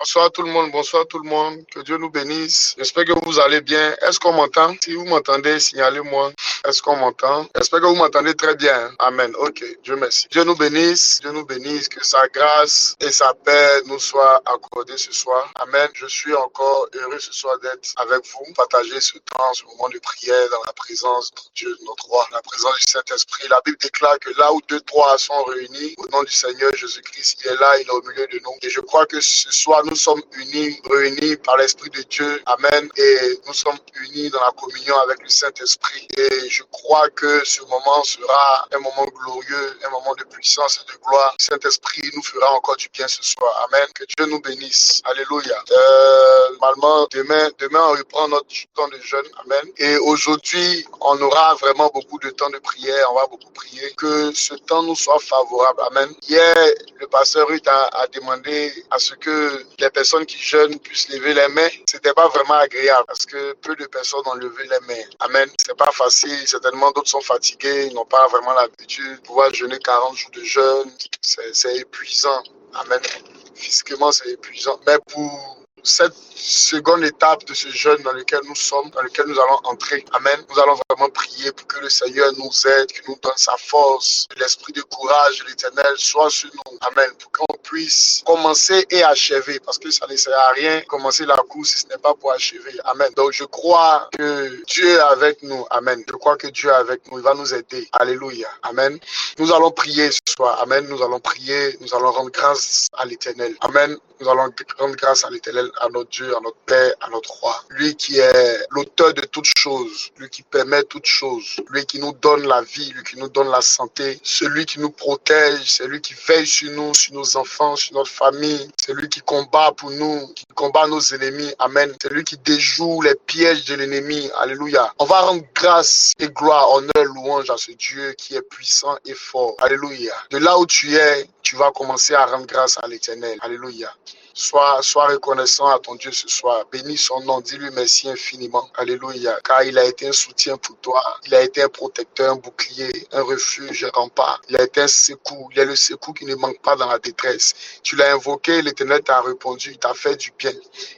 Bonsoir tout le monde, bonsoir tout le monde. Que Dieu nous bénisse. J'espère que vous allez bien. Est-ce qu'on m'entend? Si vous m'entendez, signalez-moi. Est-ce qu'on m'entend? J'espère que vous m'entendez très bien. Amen. Ok, Dieu merci. Dieu nous bénisse. Dieu nous bénisse. Que sa grâce et sa paix nous soient accordées ce soir. Amen. Je suis encore heureux ce soir d'être avec vous. Partager ce temps, ce moment de prière dans la présence de Dieu, notre roi, la présence du Saint-Esprit. La Bible déclare que là où deux, trois sont réunis, au nom du Seigneur Jésus-Christ, il est là, il est au milieu de nous. Et je crois que ce soir, nous sommes unis, réunis par l'Esprit de Dieu. Amen. Et nous sommes unis dans la communion avec le Saint-Esprit. Et je crois que ce moment sera un moment glorieux, un moment de puissance et de gloire. Le Saint-Esprit nous fera encore du bien ce soir. Amen. Que Dieu nous bénisse. Alléluia. Normalement, demain, on reprend notre temps de jeûne. Amen. Et aujourd'hui, on aura vraiment beaucoup de temps de prière. On va beaucoup prier. Que ce temps nous soit favorable. Amen. Hier, le pasteur Ruth a demandé à ce que les personnes qui jeûnent puissent lever les mains. C'était pas vraiment agréable parce que peu de personnes ont levé les mains. Amen. C'est pas facile. Certainement, d'autres sont fatigués. Ils n'ont pas vraiment l'habitude de pouvoir jeûner 40 jours de jeûne. C'est épuisant. Amen. Physiquement, c'est épuisant. Mais pour cette seconde étape de ce jeûne dans lequel nous sommes, dans lequel nous allons entrer. Amen. Nous allons vraiment prier pour que le Seigneur nous aide, qu'il nous donne sa force, l'esprit de courage de l'Éternel soit sur nous. Amen. Pour qu'on puisse commencer et achever, parce que ça ne sert à rien de commencer la course si ce n'est pas pour achever. Amen. Donc je crois que Dieu est avec nous. Amen. Je crois que Dieu est avec nous. Il va nous aider. Alléluia. Amen. Nous allons prier ce soir. Amen. Nous allons prier. Nous allons rendre grâce à l'Éternel. Amen. Nous allons rendre grâce à l'Éternel, à notre Dieu, à notre Père, à notre Roi. Lui qui est l'auteur de toutes choses, lui qui permet toutes choses, lui qui nous donne la vie, lui qui nous donne la santé, celui qui nous protège, c'est lui qui veille sur nous, sur nos enfants, sur notre famille, c'est lui qui combat pour nous, qui combat nos ennemis. Amen. C'est lui qui déjoue les pièges de l'ennemi. Alléluia. On va rendre grâce et gloire, honneur, louange à ce Dieu qui est puissant et fort. Alléluia. De là où tu es, tu vas commencer à rendre grâce à l'Éternel. Alléluia. Sois reconnaissant à ton Dieu ce soir. Bénis son nom. Dis-lui merci infiniment. Alléluia. Car il a été un soutien pour toi. Il a été un protecteur, un bouclier, un refuge, un rempart. Il a été un secours. Il est le secours qui ne manque pas dans la détresse. Tu l'as invoqué, l'Éternel t'a répondu. Il t'a fait du bien.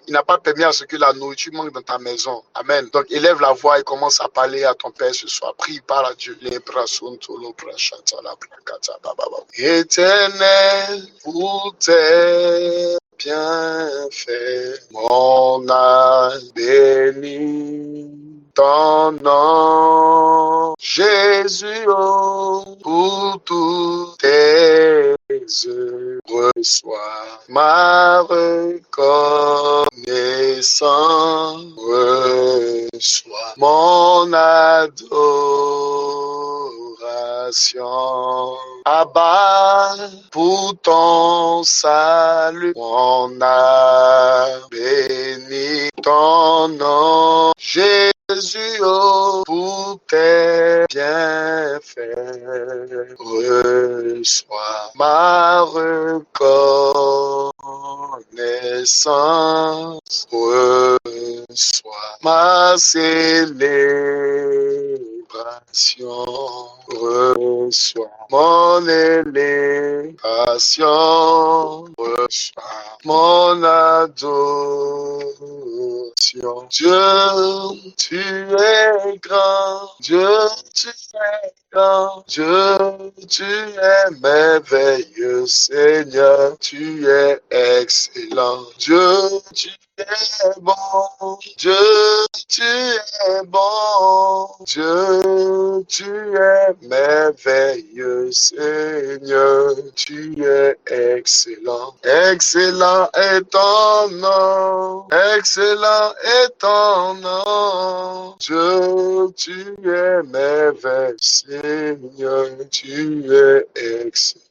Il n'a pas permis à ce que la nourriture manque dans ta maison. Amen. Donc élève la voix et commence à parler à ton Père ce soir. Prie, parle à Dieu. Éternel, pour tes bienfaits, mon âme bénit ton nom, Jésus, oh, pour tous tes œuvres, reçois ma reconnaissance, reçois mon adoration. Abba, pour ton salut, mon âme bénit ton nom, Jésus, oh, pour tes bienfaits, reçois ma reconnaissance, reçois ma célébration, reçois mon élévation, reçois mon adoration. Dieu, tu es grand, Dieu, tu es grand, Dieu, tu es merveilleux, Seigneur, tu es excellent. Dieu, tu es bon, Dieu, tu es bon, Dieu, tu es merveilleux, Seigneur, tu es excellent. Excellent est ton nom, excellent est ton nom, Dieu, tu es merveilleux, Seigneur, tu es excellent.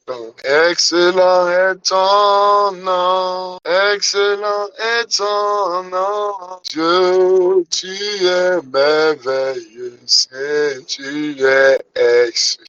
Excellent est ton nom, excellent est ton nom, Dieu, tu es merveilleux, Seigneur, tu es excellent.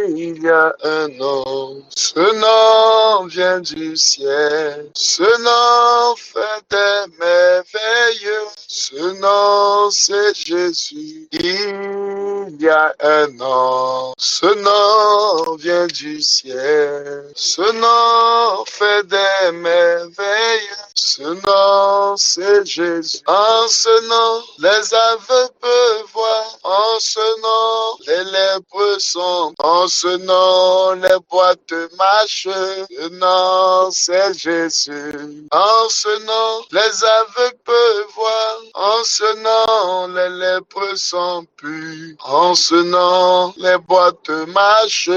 Il y a un nom, ce nom vient du ciel, ce nom fait des merveilleux, ce nom c'est Jésus. Il y a un nom, ce nom vient du ciel, ce nom fait des merveilles, Ce nom, c'est Jésus. En ce nom, les aveugles peuvent voir. En ce nom, les lépreux sont. En ce nom, les boîtes marchent. Ce nom, c'est Jésus. En ce nom, les aveugles peuvent voir. En ce nom, les lépreux sont purs. En ce nom, les boîtes marchent.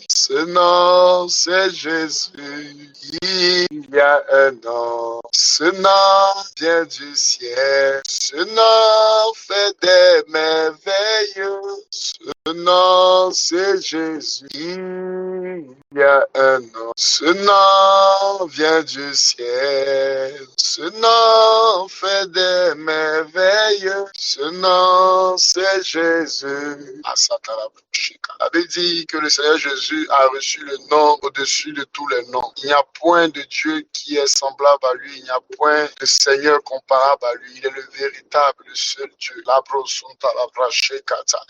Ce nom, c'est Jésus. Il y a un nom. Ce nom vient du ciel. Ce nom fait des merveilles. Ce nom, c'est Jésus. Il y a un nom. Ce nom vient du ciel. Ce nom fait des merveilles. Ce nom, c'est Jésus. La Bible dit que le Seigneur Jésus a reçu le nom au-dessus de tous les noms. Il n'y a point de Dieu qui est semblable à lui. Il n'y a point de Seigneur comparable à lui. Il est le véritable, le seul Dieu.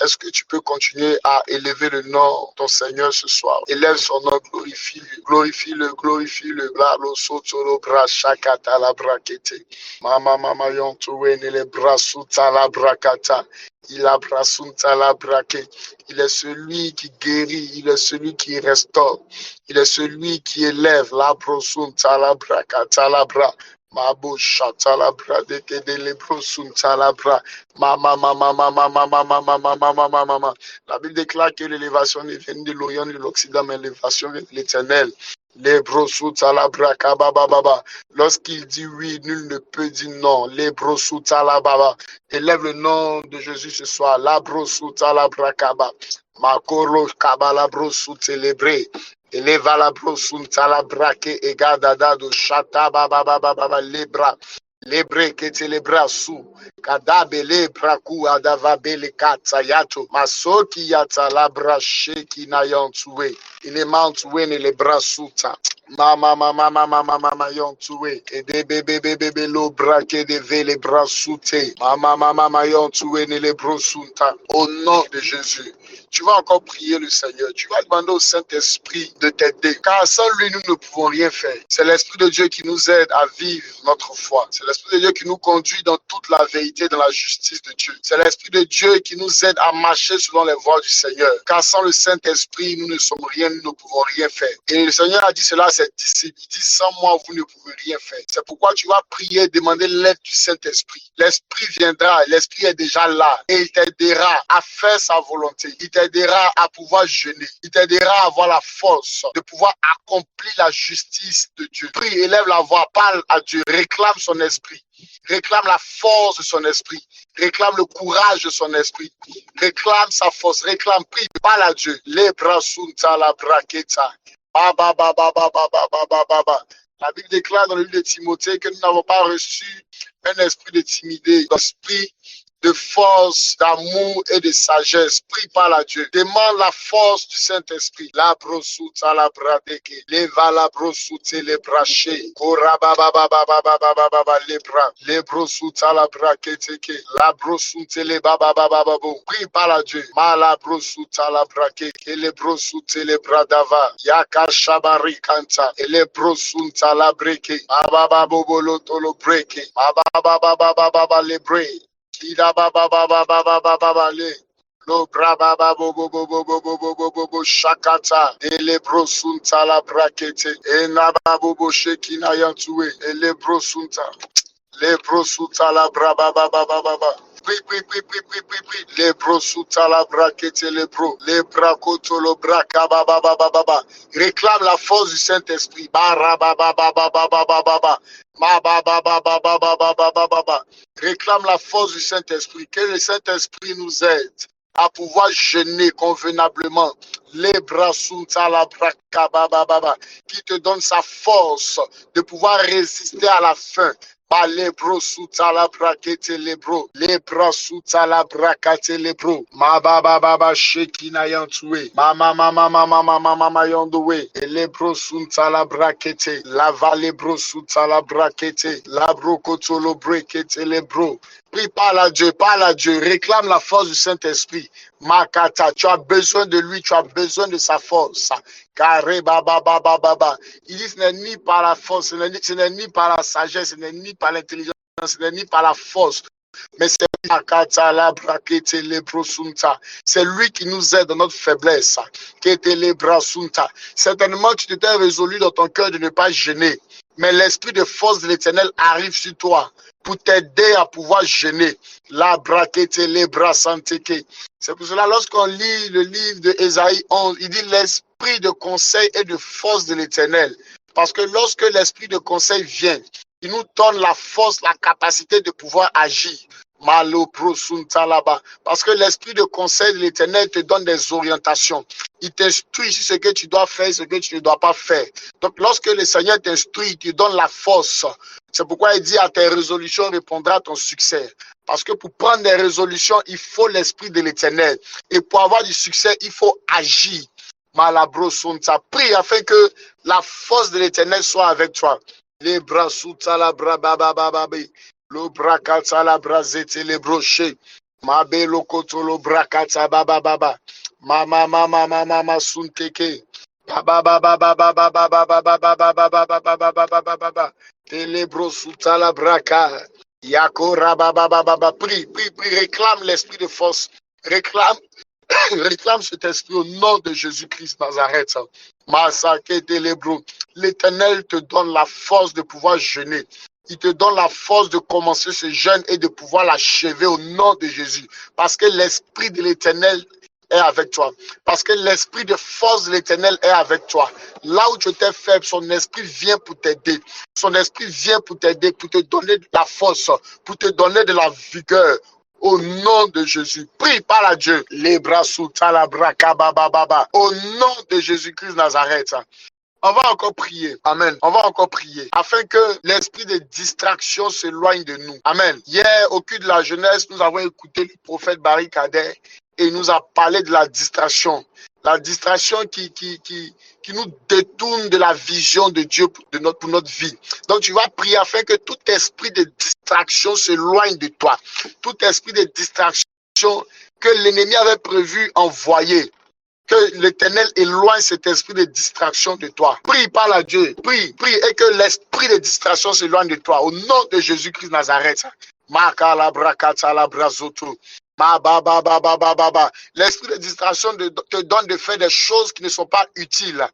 Est-ce que tu peux continuer à élever le nom de ton Seigneur ce soir? Élève son nom, glorifie-le, glorifie-le, glorifie-le. Mama yontuwe nele brasuta la brakata. Il a brasunta la braquet. Il est celui qui guérit, il est celui qui restaure, il est celui qui élève la brosunta la brakata la bra. Mabo shata la bra de que de le brosunta la bra. Mama. La Bible déclare que l'élévation ne vient de l'Orient ni de l'Occident, mais l'élévation vient de l'Éternel. Les brosuta la braka baba baba. Lorsqu'il dit oui, nul ne peut dire non. Les brosuta la baba. Élève le nom de Jésus ce soir. La brosuta la braka baba. Makoro kaba la brosu célébré. Élève la brosuta la brake et gadada do chata baba baba les bras. Lebre que te le brasu, kadabele braku adavabele katayato, masoki yata la brache ki na yantoué, il est mantoué ne le brasuta. Mama yantoué, et de bébé lo braque de vele brasute, mama yantoué ne le brosunta. Au nom de Jésus, tu vas encore prier le Seigneur, tu vas demander au Saint-Esprit de t'aider, car sans lui nous ne pouvons rien faire. C'est l'Esprit de Dieu qui nous aide à vivre notre foi. C'est l'Esprit de Dieu qui nous conduit dans toute la vérité, dans la justice de Dieu. C'est l'Esprit de Dieu qui nous aide à marcher selon les voies du Seigneur. Car sans le Saint-Esprit, nous ne sommes rien, nous ne pouvons rien faire. Et le Seigneur a dit cela à ses disciples. Il dit, sans moi, vous ne pouvez rien faire. C'est pourquoi tu vas prier, demander l'aide du Saint-Esprit. L'Esprit viendra, l'Esprit est déjà là. Et il t'aidera à faire sa volonté. Il t'aidera à pouvoir jeûner. Il t'aidera à avoir la force de pouvoir accomplir la justice de Dieu. Prie, élève la voix, parle à Dieu, réclame son esprit. Réclame la force de son esprit. Réclame le courage de son esprit. Réclame sa force. Réclame, prie, parle à Dieu. Les bras sunta la braqueta. La Bible déclare dans le livre de Timothée que nous n'avons pas reçu un esprit de timidité, un esprit de force, d'amour et de sagesse. Prie par la Dieu. Demande la force du Saint-Esprit. La brosuta la bradeke. Leva la brosute les braché. Kora baba les bras. Les brosuta la braketeke. La brosute les baba babo. Prie par la Dieu. Ma la brosuta la brakeke. Les brosute les bradava. Yaka shabari kanta. Et les brosuta la breke. Baba bobo lo breke. Baba les breke. Kida baba le lo braba bo shakata ele brosunta la brakete e na bobo shekina yantue ele brosunta le brosunta la braba baba pri le brosunta la brakete le bro le brakoto lo braka baba réclame la force du Saint-Esprit baba réclame la force du Saint-Esprit. Que le Saint-Esprit nous aide à pouvoir jeûner convenablement. Les bras sous la braca, qui te donne sa force de pouvoir résister à la faim. Les bros sous la braquette les bros, les bras sous la braquette les bros. Ma baba shekina yantoué, mama yandoué, et les bros sous la braquette, la vallée bros sous la braquette, la brocoto lo braquette les bros. Prie, parle à Dieu, parle à Dieu. Réclame la force du Saint-Esprit. Makata, tu as besoin de lui, tu as besoin de sa force. Carré, baba, baba, baba. Il dit, ce n'est ni par la force, ce n'est ni par la sagesse, ce n'est ni par l'intelligence, ce n'est ni par la force. Mais c'est lui qui nous aide dans notre faiblesse. Certainement, tu t'étais résolu dans ton cœur de ne pas gêner. Mais l'esprit de force de l'Éternel arrive sur toi pour t'aider à pouvoir gêner. C'est pour cela, lorsqu'on lit le livre de Ésaïe 11, il dit l'esprit de conseil et de force de l'Éternel. Parce que lorsque l'esprit de conseil vient, il nous donne la force, la capacité de pouvoir agir. Parce que l'esprit de conseil de l'Éternel te donne des orientations. Il t'instruit sur ce que tu dois faire et ce que tu ne dois pas faire. Donc lorsque le Seigneur t'instruit, il te donne la force. C'est pourquoi il dit à tes résolutions répondra ton succès. Parce que pour prendre des résolutions, il faut l'esprit de l'Éternel. Et pour avoir du succès, il faut agir. Prie afin que la force de l'Éternel soit avec toi. Les bras sous la bras babababi. Le brakata la brazete le broché. Ma belo koto lo brakata bababa. Mama mama mama mama sunteke. Baba baba baba baba baba baba baba baba baba baba. Telebro suta la braka. Yakora baba baba. Prie, prie, prie, réclame l'esprit de force. Réclame cet esprit au nom de Jésus-Christ Nazareth. L'Éternel te donne la force de pouvoir jeûner. Il te donne la force de commencer ce jeûne et de pouvoir l'achever au nom de Jésus. Parce que l'esprit de l'Éternel est avec toi. Parce que l'esprit de force de l'Éternel est avec toi. Là où tu étais faible, son esprit vient pour t'aider. Son esprit vient pour t'aider, pour te donner de la force, pour te donner de la vigueur. Au nom de Jésus, prie par la Dieu. Les bras sous la braka baba. Au nom de Jésus-Christ Nazareth. On va encore prier. Amen. On va encore prier. Afin que l'esprit de distraction s'éloigne de nous. Amen. Hier, au cul de la jeunesse, nous avons écouté le prophète Barry Kader et il nous a parlé de la distraction. La distraction qui nous détourne de la vision de Dieu pour notre vie. Donc tu vas prier afin que tout esprit de distraction s'éloigne de toi. Tout esprit de distraction que l'ennemi avait prévu envoyer. Que l'Éternel éloigne cet esprit de distraction de toi. Prie par la Dieu. Prie, prie et que l'esprit de distraction s'éloigne de toi. Au nom de Jésus-Christ Nazareth. L'esprit de distraction te donne de faire des choses qui ne sont pas utiles.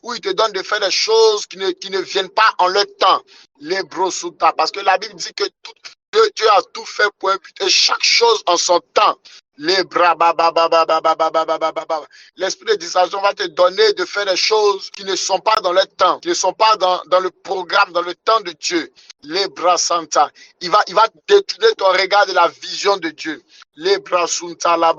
Où il te donne de faire des choses qui ne viennent pas en leur temps. Parce que la Bible dit que Dieu a tout fait pour éviter chaque chose en son temps. L'esprit de distraction va te donner de faire des choses qui ne sont pas dans le temps, qui ne sont pas dans le programme, dans le temps de Dieu. Les bras santa. Il va détourner ton regard de la vision de Dieu. Les bras sunta la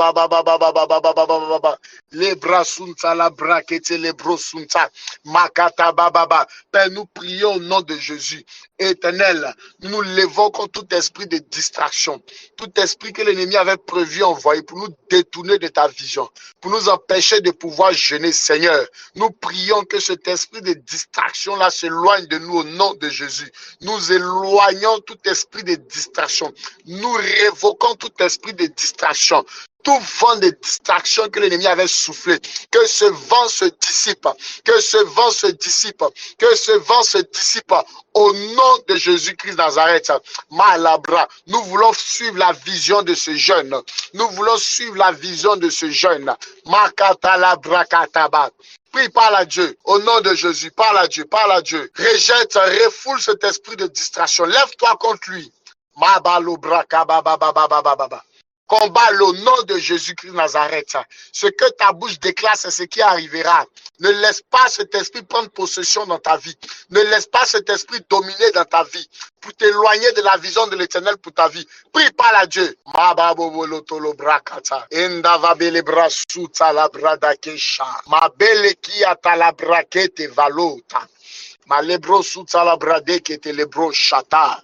les bras sunta la brakete les bros sunta makata bababa. Père, nous prions au nom de Jésus. Éternel, nous nous levons contre tout esprit de distraction, tout esprit que l'ennemi avait prévu envoyer pour nous détourner de ta vision, pour nous empêcher de pouvoir jeûner, Seigneur. Nous prions que cet esprit de distraction-là s'éloigne de nous au nom de Jésus. Nous éloignons tout esprit de distraction. Nous révoquons tout esprit de distraction. Tout vent de distraction que l'ennemi avait soufflé, que ce vent se dissipe, que ce vent se dissipe, que ce vent se dissipe au nom de Jésus-Christ Nazareth. Malabra, nous voulons suivre la vision de ce jeune. Nous voulons suivre la vision de ce jeune. Makatalabra kataba. Prie, parle à Dieu. Au nom de Jésus, parle à Dieu, parle à Dieu. Rejette, refoule cet esprit de distraction. Lève-toi contre lui. Mabalobra kababababababa. Combat au nom de Jésus-Christ Nazareth. Ce que ta bouche déclare, c'est ce qui arrivera. Ne laisse pas cet esprit prendre possession dans ta vie. Ne laisse pas cet esprit dominer dans ta vie pour t'éloigner de la vision de l'Éternel pour ta vie. Prie par la Dieu. Ma belle qui a ta la braquette valota. Ma lebro sous la brade qui te lebro chata.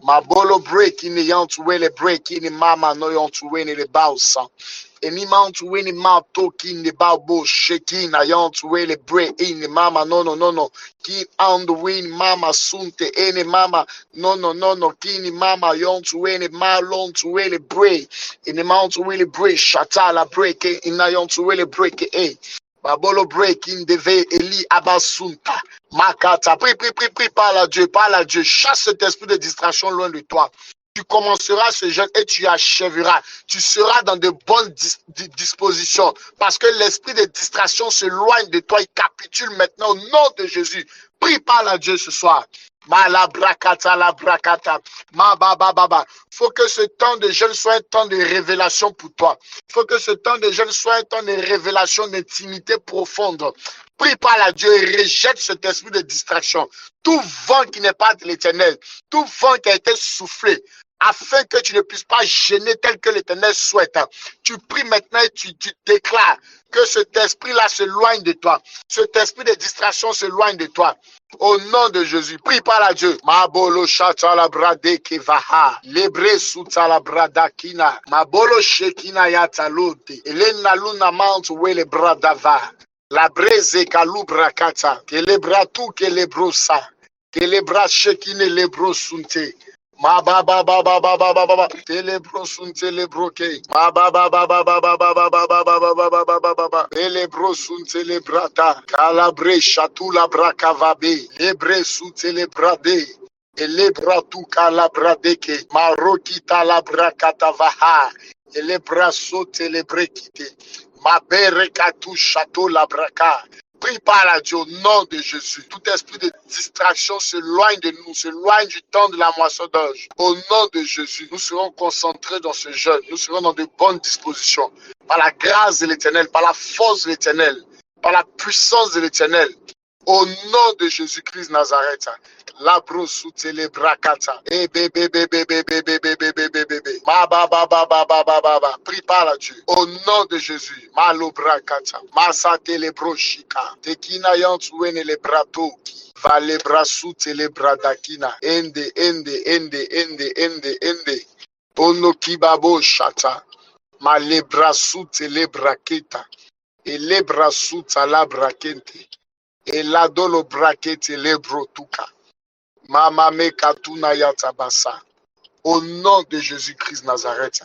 Mabolo break in the yant wele break in the mama no yant win in the bausa. Any mount win in mouth talking the babo shaking a yant wele break in the mama no. Keep on the win mama sunte any mama no kini mama yant win it malon to wele break in the mount wele break shatala break in a yant wele break Babolo break in the ve Eli Abasunta. Makata. Prie, parle à Dieu. Chasse cet esprit de distraction loin de toi. Tu commenceras ce jeûne et tu achèveras. Tu seras dans de bonnes dispositions parce que l'esprit de distraction s'éloigne de toi. Il capitule maintenant au nom de Jésus. Prie, parle à Dieu ce soir. Malabrakata, la brakata, ma baba baba. Faut que ce temps de jeûne soit un temps de révélation pour toi. Faut que ce temps de jeûne soit un temps de révélation, d'intimité profonde. Prie par la Dieu et rejette cet esprit de distraction. Tout vent qui n'est pas de l'Éternel, tout vent qui a été soufflé, afin que tu ne puisses pas gêner tel que l'Éternel souhaite. Tu pries maintenant et tu déclares que cet esprit-là s'éloigne de toi. Cet esprit de distraction s'éloigne de toi. Au nom de Jésus, prie par la Dieu. Mabolo chata la brade kevaha. Lebre suta la brada kina. Mabolo shekina yata lote. Elena luna mount wele bradava. La breze kalubra kata. Kelebra tu kelebrosa. Kelebra shekine lebro sunte. Ma ba ba ba ba ba ba ba ba ba telebro sun telebroke ma ba ba ba ba ba ba ba ba ba ba ba ba ba ba ba ba ba ba telebro sun telebrata calabre chatula bracavabe lebre sun telebrade elebra tu calabradeke marokita la bracatavaha elebra so telebrekite ma bere katu chateau la braca. Prie par la Dieu au nom de Jésus. Tout esprit de distraction s'éloigne de nous, s'éloigne du temps de la moisson d'orge. Au nom de Jésus, nous serons concentrés dans ce jeûne. Nous serons dans de bonnes dispositions. Par la grâce de l'Éternel, par la force de l'Éternel, par la puissance de l'Éternel. Au nom de Jésus-Christ Nazareth. La brosse les bracata. Eh bébé bébé bébé bébé bébé bébé. Ma ba ba ba ba ba ba ba ba. Prie par la Dieu. Au nom de Jésus. Malo bracata. Masate les brochika. Tekina yantuene les brato. Va les brasu les bradakina. Ende. Ono kibabo shata. Ma les brasu les braketa. Et les brasu la brakente. Et la dolo brakete les brotuka. Mama me katuna yatabasa. Au nom de Jésus-Christ Nazareth.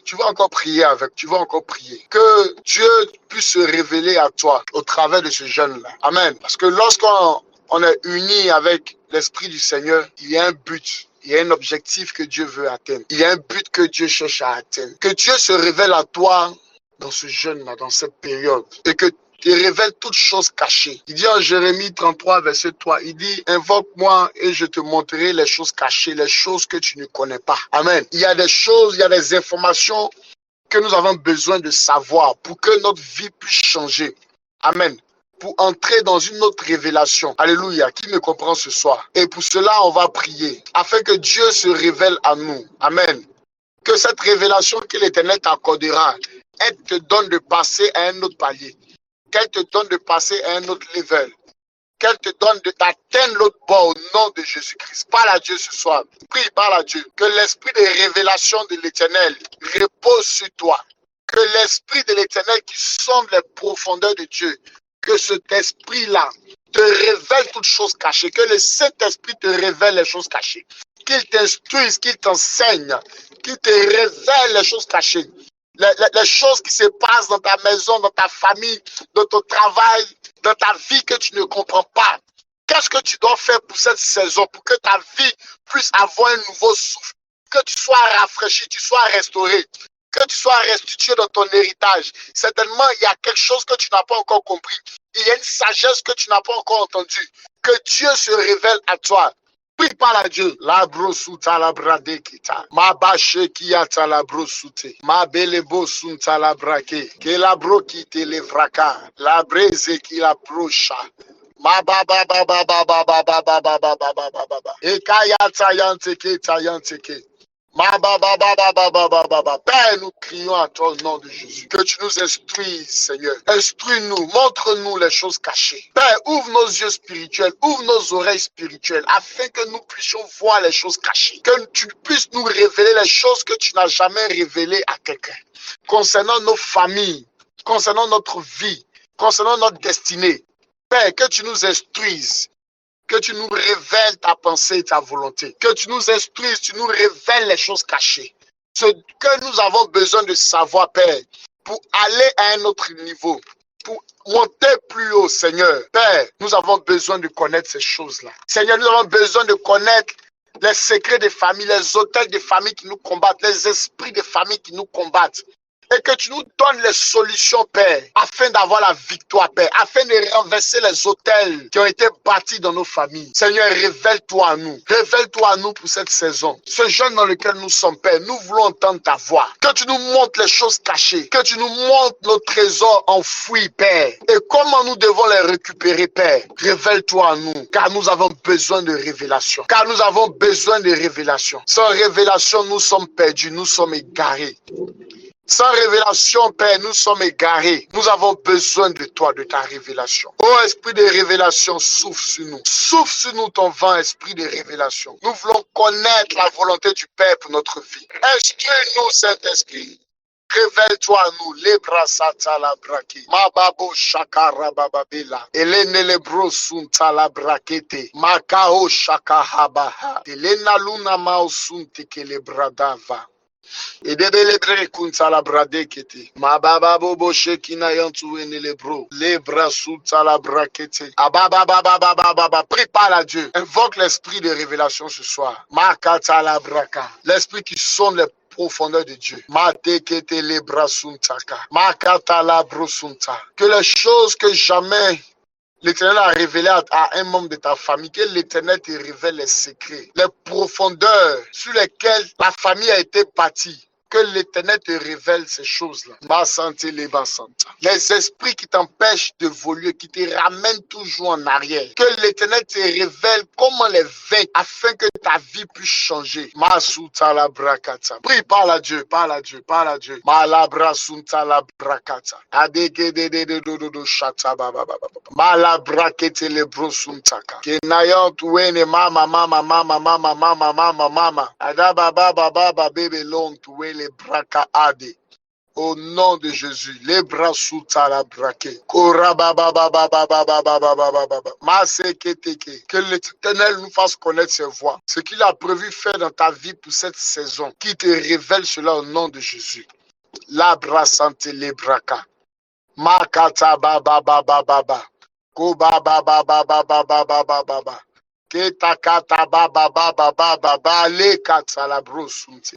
Tu vas encore prier avec, tu vas encore prier. Que Dieu puisse se révéler à toi au travers de ce jeûne-là. Amen. Parce que lorsqu'on est uni avec l'Esprit du Seigneur, il y a un but. Il y a un objectif que Dieu veut atteindre. Il y a un but que Dieu cherche à atteindre. Que Dieu se révèle à toi dans ce jeûne-là, dans cette période. Et que il révèle toutes choses cachées. Il dit en Jérémie 33, verset 3, il dit, invoque-moi et je te montrerai les choses cachées, les choses que tu ne connais pas. Amen. Il y a des choses, il y a des informations que nous avons besoin de savoir pour que notre vie puisse changer. Amen. Pour entrer dans une autre révélation. Alléluia. Qui me comprend ce soir? Et pour cela, on va prier afin que Dieu se révèle à nous. Amen. Que cette révélation que l'Éternel t'accordera, elle te donne de passer à un autre palier. Qu'elle te donne de passer à un autre level. Qu'elle te donne d'atteindre l'autre bord au nom de Jésus-Christ. Parle à Dieu ce soir. Prie, parle à Dieu. Que l'esprit de révélation de l'Éternel repose sur toi. Que l'esprit de l'Éternel qui sonde les profondeurs de Dieu, que cet esprit-là te révèle toutes choses cachées. Que le Saint-Esprit te révèle les choses cachées. Qu'il t'instruise, qu'il t'enseigne, qu'il te révèle les choses cachées. Les choses qui se passent dans ta maison, dans ta famille, dans ton travail, dans ta vie que tu ne comprends pas. Qu'est-ce que tu dois faire pour cette saison, pour que ta vie puisse avoir un nouveau souffle, que tu sois rafraîchi, tu sois restauré, que tu sois restitué dans ton héritage. Certainement, il y a quelque chose que tu n'as pas encore compris. Il y a une sagesse que tu n'as pas encore entendue. Que Dieu se révèle à toi. Prie par la Dieu. La brosuta la bradekita. Ma bache qui a la brosute. Ma belebo sunta la brake. Que la brokite le vraca. La braise qui la procha. Ma ba ba ba ba ba ba ba ba ba ba ba ba ba ba ba. E kaya tayanteke tayanteke. Père, nous crions à toi au nom de Jésus. Que tu nous instruises, Seigneur. Instruis-nous, montre-nous les choses cachées. Père, ouvre nos yeux spirituels, ouvre nos oreilles spirituelles, afin que nous puissions voir les choses cachées. Que tu puisses nous révéler les choses que tu n'as jamais révélées à quelqu'un. Concernant nos familles, concernant notre vie, concernant notre destinée. Père, que tu nous instruises. Que tu nous révèles ta pensée et ta volonté. Que tu nous instruises, tu nous révèles les choses cachées. Ce que nous avons besoin de savoir, Père, pour aller à un autre niveau, pour monter plus haut, Seigneur. Père, nous avons besoin de connaître ces choses-là. Seigneur, nous avons besoin de connaître les secrets des familles, les autels des familles qui nous combattent, les esprits des familles qui nous combattent. Et que tu nous donnes les solutions, Père, afin d'avoir la victoire, Père, afin de renverser les autels qui ont été bâtis dans nos familles. Seigneur, révèle-toi à nous. Révèle-toi à nous pour cette saison. Ce jeûne dans lequel nous sommes, Père, nous voulons entendre ta voix. Que tu nous montres les choses cachées. Que tu nous montres nos trésors enfouis, Père. Et comment nous devons les récupérer, Père. Révèle-toi à nous, car nous avons besoin de révélation. Car nous avons besoin de révélation. Sans révélation, nous sommes perdus, nous sommes égarés. Sans révélation, Père, nous sommes égarés. Nous avons besoin de toi, de ta révélation. Oh, esprit de révélation, souffle sur nous. Souffle sur nous ton vent, esprit de révélation. Nous voulons connaître la volonté du Père pour notre vie. Instruis-nous, Saint-Esprit. Révèle-toi à nous, lebra sata la braki, mababo shakara bababela, elene lebro sunta la brakete, makao shakahabaha, elena luna mao sunte ke lebradava. Et debelebre kunta la bradekete. Mababa bobo shekina yantu enelebro. Lebra suta la brakete. Ababa. Prépare à Dieu. Invoque l'esprit de révélation ce soir. Makata la braka. L'esprit qui sonne les profondeurs de Dieu. Matekete lebra suntaka. Makata la brosunta. Que les choses que jamais l'Éternel a révélé à un membre de ta famille, que l'Éternel te révèle les secrets, les profondeurs sur lesquelles la famille a été bâtie. Que l'Éternel te révèle ces choses-là. Les esprits qui t'empêchent d'évoluer, qui te ramènent toujours en arrière. Que l'Éternel te révèle comment les vaincre afin que ta vie puisse changer. Prie, parle à Dieu, parle à Dieu, parle à Dieu. Malabrasunta la brakata. Malabrakete le brosuntaka. Kenayant wene mama. Adababa bebe long to wele braka ade. Au nom de Jésus, les bras sous la braquée. Que l'Éternel nous fasse connaître ses voies. Ce qu'il a prévu faire dans ta vie pour cette saison. Qui te révèle cela au nom de Jésus. La brasante les braka. Makata baba. Ko baba. Ketakata baba le kata la brosunti.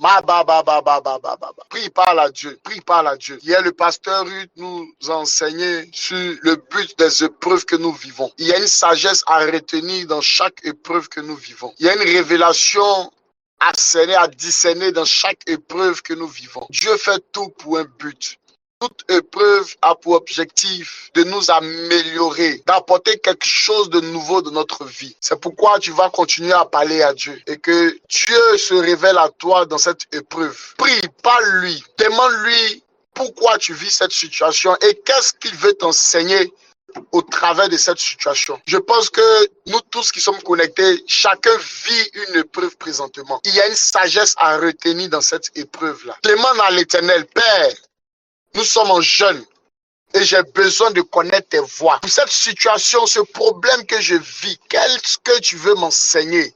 Prie par la Dieu, prie par la Dieu. Hier le pasteur Ruth nous enseignait sur le but des épreuves que nous vivons. Il y a une sagesse à retenir dans chaque épreuve que nous vivons. Il y a une révélation à cerner, à discerner dans chaque épreuve que nous vivons. Dieu fait tout pour un but. Toute épreuve a pour objectif de nous améliorer, d'apporter quelque chose de nouveau dans notre vie. C'est pourquoi tu vas continuer à parler à Dieu et que Dieu se révèle à toi dans cette épreuve. Prie, parle-lui, demande-lui pourquoi tu vis cette situation et qu'est-ce qu'il veut t'enseigner au travers de cette situation. Je pense que nous tous qui sommes connectés, chacun vit une épreuve présentement. Il y a une sagesse à retenir dans cette épreuve-là. Demande à l'Éternel, Père, nous sommes en jeûne et j'ai besoin de connaître tes voies. Pour cette situation, ce problème que je vis, qu'est-ce que tu veux m'enseigner?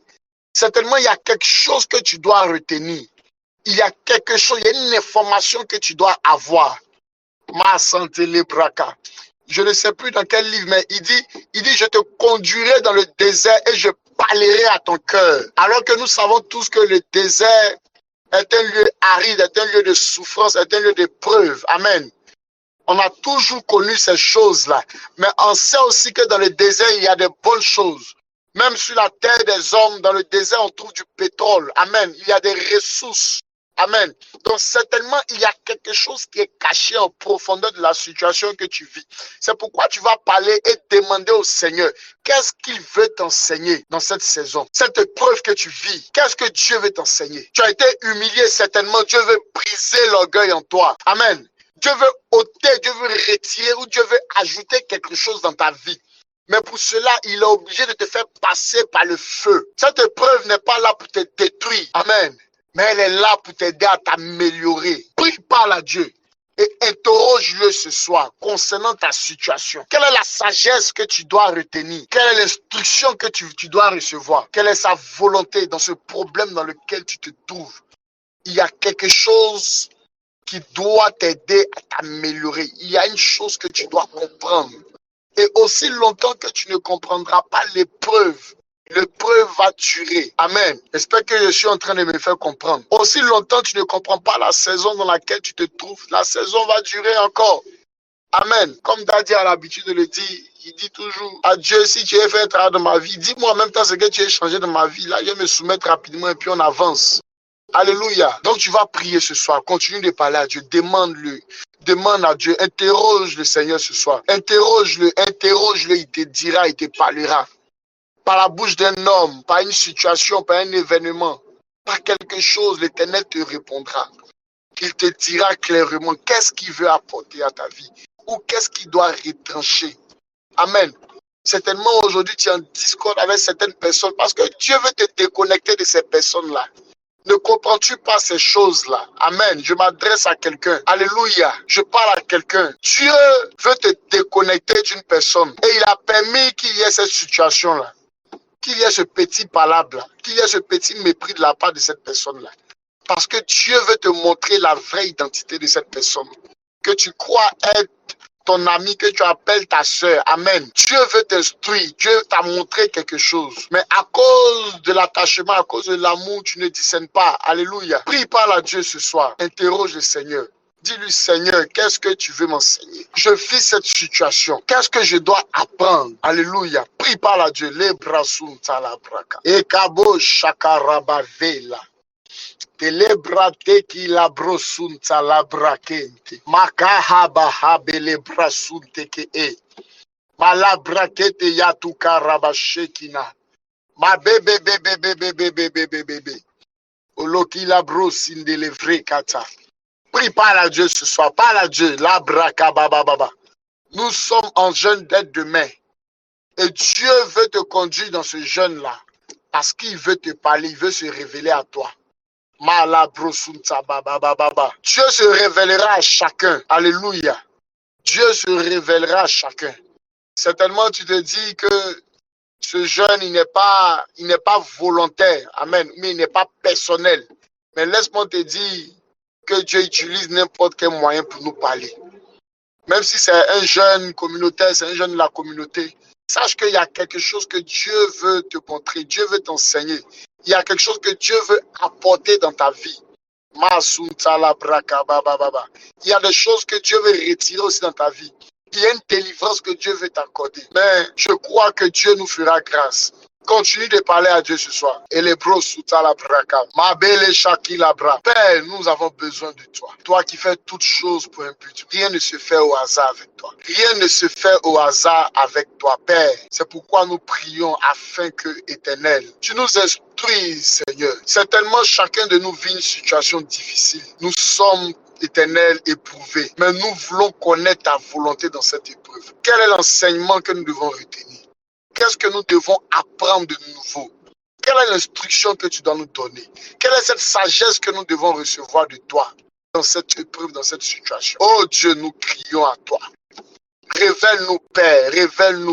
Certainement, il y a quelque chose que tu dois retenir. Il y a quelque chose, il y a une information que tu dois avoir. Ma santé les braka. Je ne sais plus dans quel livre, mais il dit, je te conduirai dans le désert et je parlerai à ton cœur. Alors que nous savons tous que le désert est un lieu aride, est un lieu de souffrance, est un lieu d'épreuve. Amen. On a toujours connu ces choses-là. Mais on sait aussi que dans le désert, il y a de bonnes choses. Même sur la terre des hommes, dans le désert, on trouve du pétrole. Amen. Il y a des ressources. Amen. Donc certainement, il y a quelque chose qui est caché en profondeur de la situation que tu vis. C'est pourquoi tu vas parler et demander au Seigneur, qu'est-ce qu'il veut t'enseigner dans cette saison? Cette épreuve que tu vis, qu'est-ce que Dieu veut t'enseigner? Tu as été humilié, certainement, Dieu veut briser l'orgueil en toi. Amen. Dieu veut ôter, Dieu veut retirer ou Dieu veut ajouter quelque chose dans ta vie. Mais pour cela, il est obligé de te faire passer par le feu. Cette épreuve n'est pas là pour te détruire. Amen. Mais elle est là pour t'aider à t'améliorer. Prie, parle à Dieu et interroge-le ce soir concernant ta situation. Quelle est la sagesse que tu dois retenir? Quelle est l'instruction que tu dois recevoir? Quelle est sa volonté dans ce problème dans lequel tu te trouves? Il y a quelque chose qui doit t'aider à t'améliorer. Il y a une chose que tu dois comprendre. Et aussi longtemps que tu ne comprendras pas l'épreuve va durer. Amen. J'espère que je suis en train de me faire comprendre. Aussi longtemps que tu ne comprends pas la saison dans laquelle tu te trouves, la saison va durer encore. Amen. Comme Daddy a l'habitude de le dire, il dit toujours à Dieu, si tu as fait un travail de ma vie, dis-moi en même temps ce que tu as changé de ma vie. Là, je vais me soumettre rapidement et puis on avance. Alléluia. Donc tu vas prier ce soir. Continue de parler à Dieu. Demande-le. Demande à Dieu. Interroge le Seigneur ce soir. Interroge-le. Interroge-le. Il te dira, il te parlera. Par la bouche d'un homme, par une situation, par un événement, par quelque chose, l'Éternel te répondra. Il te dira clairement qu'est-ce qu'il veut apporter à ta vie ou qu'est-ce qu'il doit retrancher. Amen. Certainement aujourd'hui tu es en discorde avec certaines personnes parce que Dieu veut te déconnecter de ces personnes-là. Ne comprends-tu pas ces choses-là? Amen. Je m'adresse à quelqu'un. Alléluia. Je parle à quelqu'un. Dieu veut te déconnecter d'une personne. Et il a permis qu'il y ait cette situation-là. Qu'il y ait ce petit palabre-là. Qu'il y ait ce petit mépris de la part de cette personne-là. Parce que Dieu veut te montrer la vraie identité de cette personne. Que tu crois être ton ami, que tu appelles ta soeur. Amen. Dieu veut t'instruire. Dieu t'a montré quelque chose. Mais à cause de l'attachement, à cause de l'amour, tu ne discernes pas. Alléluia. Prie, parle à Dieu ce soir. Interroge le Seigneur. Dis-lui, Seigneur, qu'est-ce que tu veux m'enseigner? Je vis cette situation. Qu'est-ce que je dois apprendre? Alléluia. Prie, parle à Dieu. Les bras sont à la braca. Ekabo shakarabavela. Telebrate ki la brosunta la brakente. Makahaba habele brasunte ke e. Malabrakete yatuka rabashekina. Ma bebe bebe bebe bebe bebe bebe. Oloki la brosinde le vrai kata. Prie, parle à Dieu ce soir. Parle à Dieu. La braka baba baba. Nous sommes en jeûne dès demain. Et Dieu veut te conduire dans ce jeûne-là. Parce qu'il veut te parler. Il veut se révéler à toi. Dieu se révélera à chacun. Alléluia. Dieu se révélera à chacun. Certainement, tu te dis que ce jeûne, il n'est pas volontaire. Amen. Mais il n'est pas personnel. Mais laisse-moi te dire que Dieu utilise n'importe quel moyen pour nous parler. Même si c'est un jeûne communautaire, c'est un jeûne de la communauté. Sache qu'il y a quelque chose que Dieu veut te montrer. Dieu veut t'enseigner. Il y a quelque chose que Dieu veut apporter dans ta vie. Il y a des choses que Dieu veut retirer aussi dans ta vie. Il y a une délivrance que Dieu veut t'accorder. Mais je crois que Dieu nous fera grâce. Continue de parler à Dieu ce soir. Et les bros sous la braca. Ma belle Shaki la bra. Père, nous avons besoin de toi. Toi qui fais toutes choses pour un but. Rien ne se fait au hasard avec toi. Rien ne se fait au hasard avec toi, Père. C'est pourquoi nous prions afin que, Éternel, tu nous instruises, Seigneur. Certainement, chacun de nous vit une situation difficile. Nous sommes Éternel, éprouvé. Mais nous voulons connaître ta volonté dans cette épreuve. Quel est l'enseignement que nous devons retenir? Qu'est-ce que nous devons apprendre de nouveau? Quelle est l'instruction que tu dois nous donner? Quelle est cette sagesse que nous devons recevoir de toi dans cette épreuve, dans cette situation? Oh Dieu, nous crions à toi. Révèle-nous,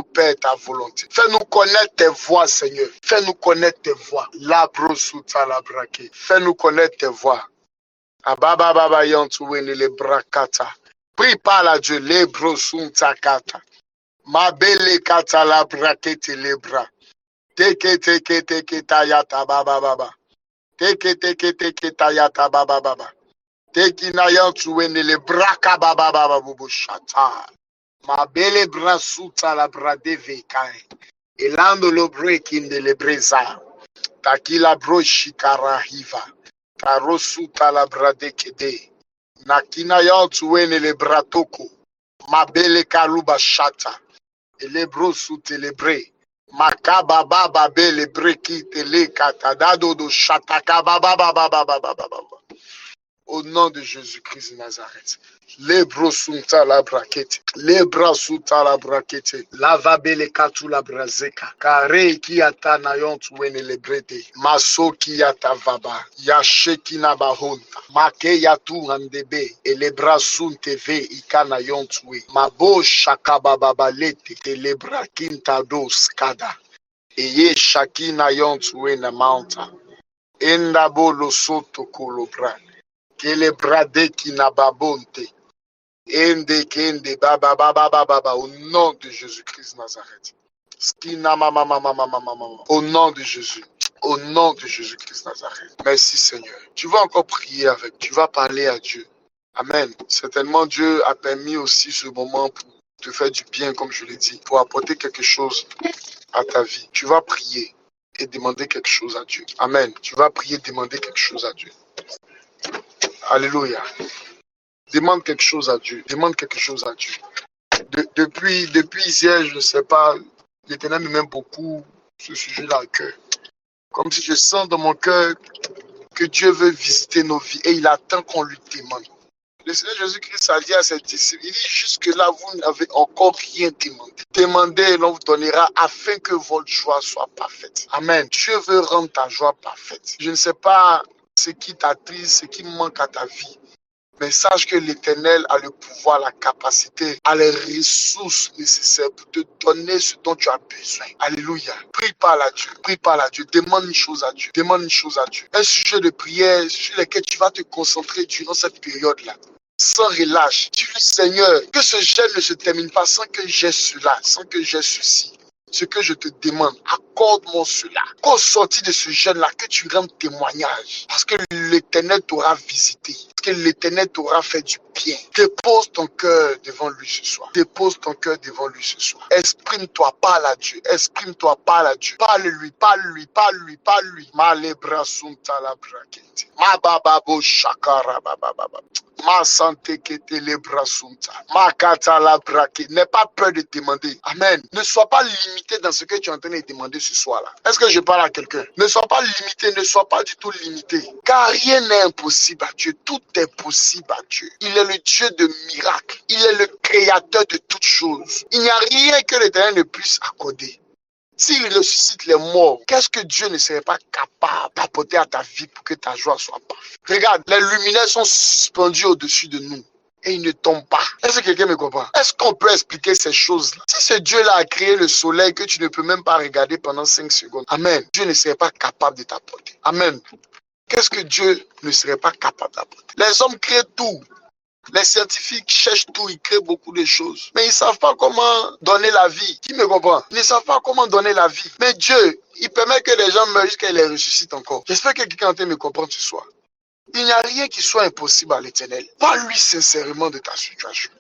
Père, ta volonté. Fais-nous connaître tes voies, Seigneur. Fais-nous connaître tes voies. La brosuta la braquée. Fais-nous connaître tes voies. Ababa baba yantuwene le brakata. Prie par la Dieu, le brosunta kata. Ma belle kata la brakete le bra. Teke tayata baba baba. Teke tayata baba baba. Teke na yantuwene le braka baba baba bubu shata. Ma belle brasuta la bradeve kai. Elando lo breaking de le breza. Takila bro shikara hiva. Karosuta la bradekede. Nakina yantuene le bratoko. Mabele kaluba shata. Elebro su telebre. Makaba baba bele breki tele katadado do shataka baba baba baba baba. Au nom de Jésus-Christ de Nazareth. Lebro sunta la brakete. Lebra sunta la brakete. Lava bele katu la brazeka. Kare ki ata na yontu wene lebrede. Maso ki ata vaba. Yashe ki na bahonta. Make yatu handebe. Elebra sunte ve ikana yontu we. Mabo shakaba babalete. Telebra kinta do skada. Eye shakina yontu we na mountain. Endabo lo soto kolobra. Kele brade qui n'a babonte. Ende kende baba baba baba au nom de Jésus-Christ Nazareth. Skina mama mama mama mama. Au nom de Jésus. Au nom de Jésus-Christ Nazareth. Merci Seigneur. Tu vas encore prier avec. Tu vas parler à Dieu. Amen. Certainement Dieu a permis aussi ce moment pour te faire du bien, comme je l'ai dit, pour apporter quelque chose à ta vie. Tu vas prier et demander quelque chose à Dieu. Amen. Tu vas prier et demander quelque chose à Dieu. Alléluia. Demande quelque chose à Dieu. Demande quelque chose à Dieu. Depuis hier, je ne sais pas, l'Éternel me met beaucoup ce sujet-là à cœur. Comme si je sens dans mon cœur que Dieu veut visiter nos vies et il attend qu'on lui demande. Le Seigneur Jésus-Christ a dit à ses disciples, il dit jusque-là, vous n'avez encore rien demandé. Demandez et l'on vous donnera afin que votre joie soit parfaite. Amen. Dieu veut rendre ta joie parfaite. Je ne sais pas ce qui t'attriste, ce qui manque à ta vie. Mais sache que l'Éternel a le pouvoir, la capacité, a les ressources nécessaires pour te donner ce dont tu as besoin. Alléluia. Prie par à Dieu. Prie par à Dieu. Demande une chose à Dieu. Demande une chose à Dieu. Un sujet de prière sur lequel tu vas te concentrer durant cette période-là. Sans relâche. Dis-lui, Seigneur, que ce jeûne ne se termine pas sans que j'ai cela, sans que j'ai ceci. Ce que je te demande, accorde-moi cela. Qu'au sortir de ce jeûne-là, que tu rendes témoignage. Parce que l'Éternel t'aura visité. Parce que l'Éternel t'aura fait du bien. Dépose ton cœur devant lui ce soir. Dépose ton cœur devant lui ce soir. Exprime-toi, parle à Dieu. Exprime-toi, parle à Dieu. Parle-lui, parle-lui, parle-lui, parle-lui. Ma lebra sunta la brakete. Ma bababo shakara bababa. Ma santé qui était les bras sunta. Ma kata la braquette. N'aie pas peur de demander. Amen. Ne sois pas limité dans ce que tu es en train de demander ce soir-là. Est-ce que je parle à quelqu'un? Ne sois pas limité, ne sois pas du tout limité. Car rien n'est impossible à Dieu. Tout est possible à Dieu. Il est le Dieu de miracles. Il est le créateur de toutes choses. Il n'y a rien que l'Éternel ne puisse accorder. S'il ressuscite les morts, qu'est-ce que Dieu ne serait pas capable d'apporter à ta vie pour que ta joie soit parfaite? Regarde, les luminaires sont suspendus au-dessus de nous et ils ne tombent pas. Est-ce que quelqu'un me comprend? Est-ce qu'on peut expliquer ces choses-là? Si ce Dieu-là a créé le soleil que tu ne peux même pas regarder pendant 5 secondes, Amen, Dieu ne serait pas capable de t'apporter. Amen. Qu'est-ce que Dieu ne serait pas capable d'apporter? Les hommes créent tout. Les scientifiques cherchent tout, ils créent beaucoup de choses. Mais ils ne savent pas comment donner la vie. Qui me comprend? Ils ne savent pas comment donner la vie. Mais Dieu, il permet que les gens meurent jusqu'à les ressuscitent encore. J'espère que quelqu'un est en train de me comprendre ce soir. Il n'y a rien qui soit impossible à l'Éternel. Parle-lui sincèrement de ta situation.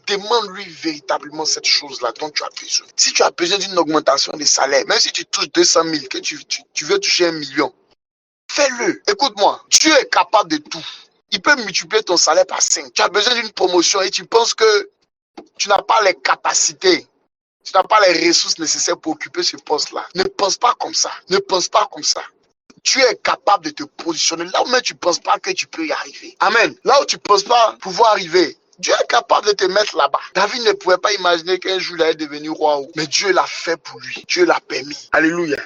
Demande-lui véritablement cette chose-là dont tu as besoin. Si tu as besoin d'une augmentation de salaire, même si tu touches 200 000, que tu veux toucher 1 million, fais-le. Écoute-moi, Dieu est capable de tout. Il peut multiplier ton salaire par 5. Tu as besoin d'une promotion et tu penses que tu n'as pas les capacités, tu n'as pas les ressources nécessaires pour occuper ce poste-là. Ne pense pas comme ça. Ne pense pas comme ça. Tu es capable de te positionner là où même tu ne penses pas que tu peux y arriver. Amen. Là où tu ne penses pas pouvoir arriver, Dieu est capable de te mettre là-bas. David ne pouvait pas imaginer qu'un jour il allait devenir roi. Mais Dieu l'a fait pour lui. Dieu l'a permis. Alléluia.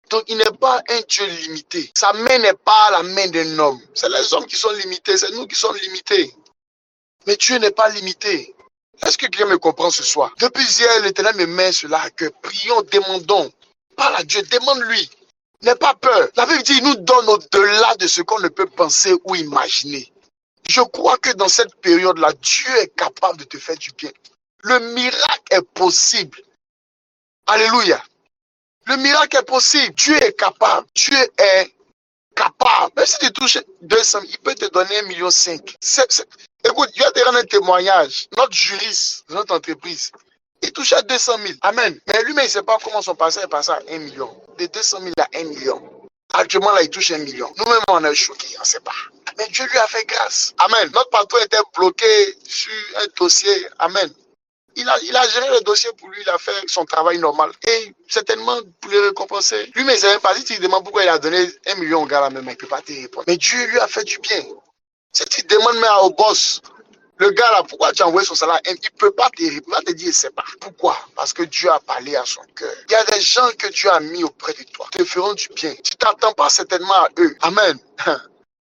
Donc, il n'est pas un Dieu limité. Sa main n'est pas la main d'un homme. C'est les hommes qui sont limités, c'est nous qui sommes limités. Mais Dieu n'est pas limité. Est-ce que quelqu'un me comprend ce soir? Depuis hier, l'Éternel me met cela à cœur. Prions, demandons. Parle à Dieu, demande-lui. N'aie pas peur. La Bible dit, il nous donne au-delà de ce qu'on ne peut penser ou imaginer. Je crois que dans cette période-là, Dieu est capable de te faire du bien. Le miracle est possible. Alléluia. Le miracle est possible. Dieu est capable. Dieu est capable. Même si tu touches 200 000, il peut te donner 1,5 million. Écoute, Dieu te rend un témoignage. Notre juriste de notre entreprise, il touchait 200 000. Amen. Mais lui-même, il ne sait pas comment son passé est passé à 1 million. De 200 000 à 1 million. Actuellement, là, il touche 1 million. Nous-mêmes, on est choqués, on ne sait pas. Mais Dieu lui a fait grâce. Amen. Notre patron était bloqué sur un dossier. Amen. Il a géré le dossier pour lui, il a fait son travail normal. Et certainement, pour le récompenser. Lui, mais il ne savait pas. Si tu lui demandes pourquoi il a donné 1 million au gars là même, il ne peut pas te répondre. Mais Dieu lui a fait du bien. Si tu demandes même au boss, le gars là, pourquoi tu as envoyé son salaire, il ne peut pas te répondre. Il va te dire, il ne sait pas. Pourquoi? Parce que Dieu a parlé à son cœur. Il y a des gens que Dieu a mis auprès de toi, qui te feront du bien. Tu ne t'attends pas certainement à eux. Amen.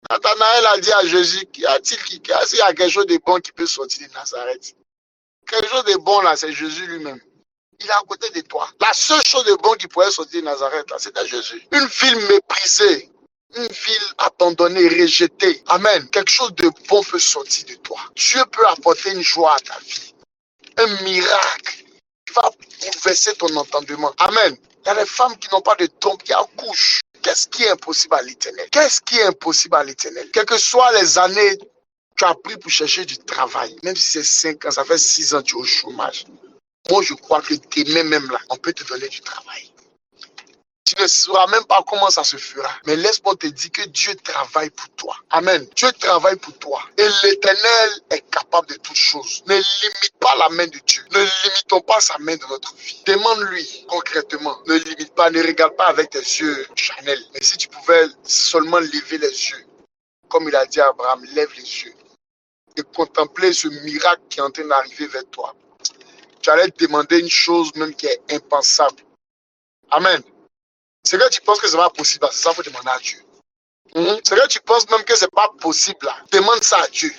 Nathanaël a dit à Jésus, s'il y a quelque chose de bon qui peut sortir de Nazareth. Quelque chose de bon là, c'est Jésus lui-même. Il est à côté de toi. La seule chose de bon qui pourrait sortir de Nazareth là, c'était Jésus. Une ville méprisée, une ville abandonnée, rejetée. Amen. Quelque chose de bon peut sortir de toi. Dieu peut apporter une joie à ta vie. Un miracle qui va bouleverser ton entendement. Amen. Il y a des femmes qui n'ont pas de tombe, qui accouchent. Qu'est-ce qui est impossible à l'Éternel? Qu'est-ce qui est impossible à l'Éternel? Quelles que soient les années tu as pris pour chercher du travail, même si c'est 5 ans, ça fait 6 ans que tu es au chômage. Moi, je crois que demain même là, on peut te donner du travail. Tu ne sauras même pas comment ça se fera. Mais laisse-moi te dire que Dieu travaille pour toi. Amen. Dieu travaille pour toi. Et l'Éternel est capable de toutes choses. Ne limite pas la main de Dieu. Ne limitons pas sa main dans notre vie. Demande-lui concrètement. Ne limite pas, ne regarde pas avec tes yeux Chanel. Mais si tu pouvais seulement lever les yeux, comme il a dit à Abraham, lève les yeux et contempler ce miracle qui est en train d'arriver vers toi. Tu allais te demander une chose même qui est impensable. Amen. C'est que tu penses que ce n'est pas possible, c'est ça qu'il faut demander à Dieu. C'est que tu penses même que ce n'est pas possible, là. Demande ça à Dieu.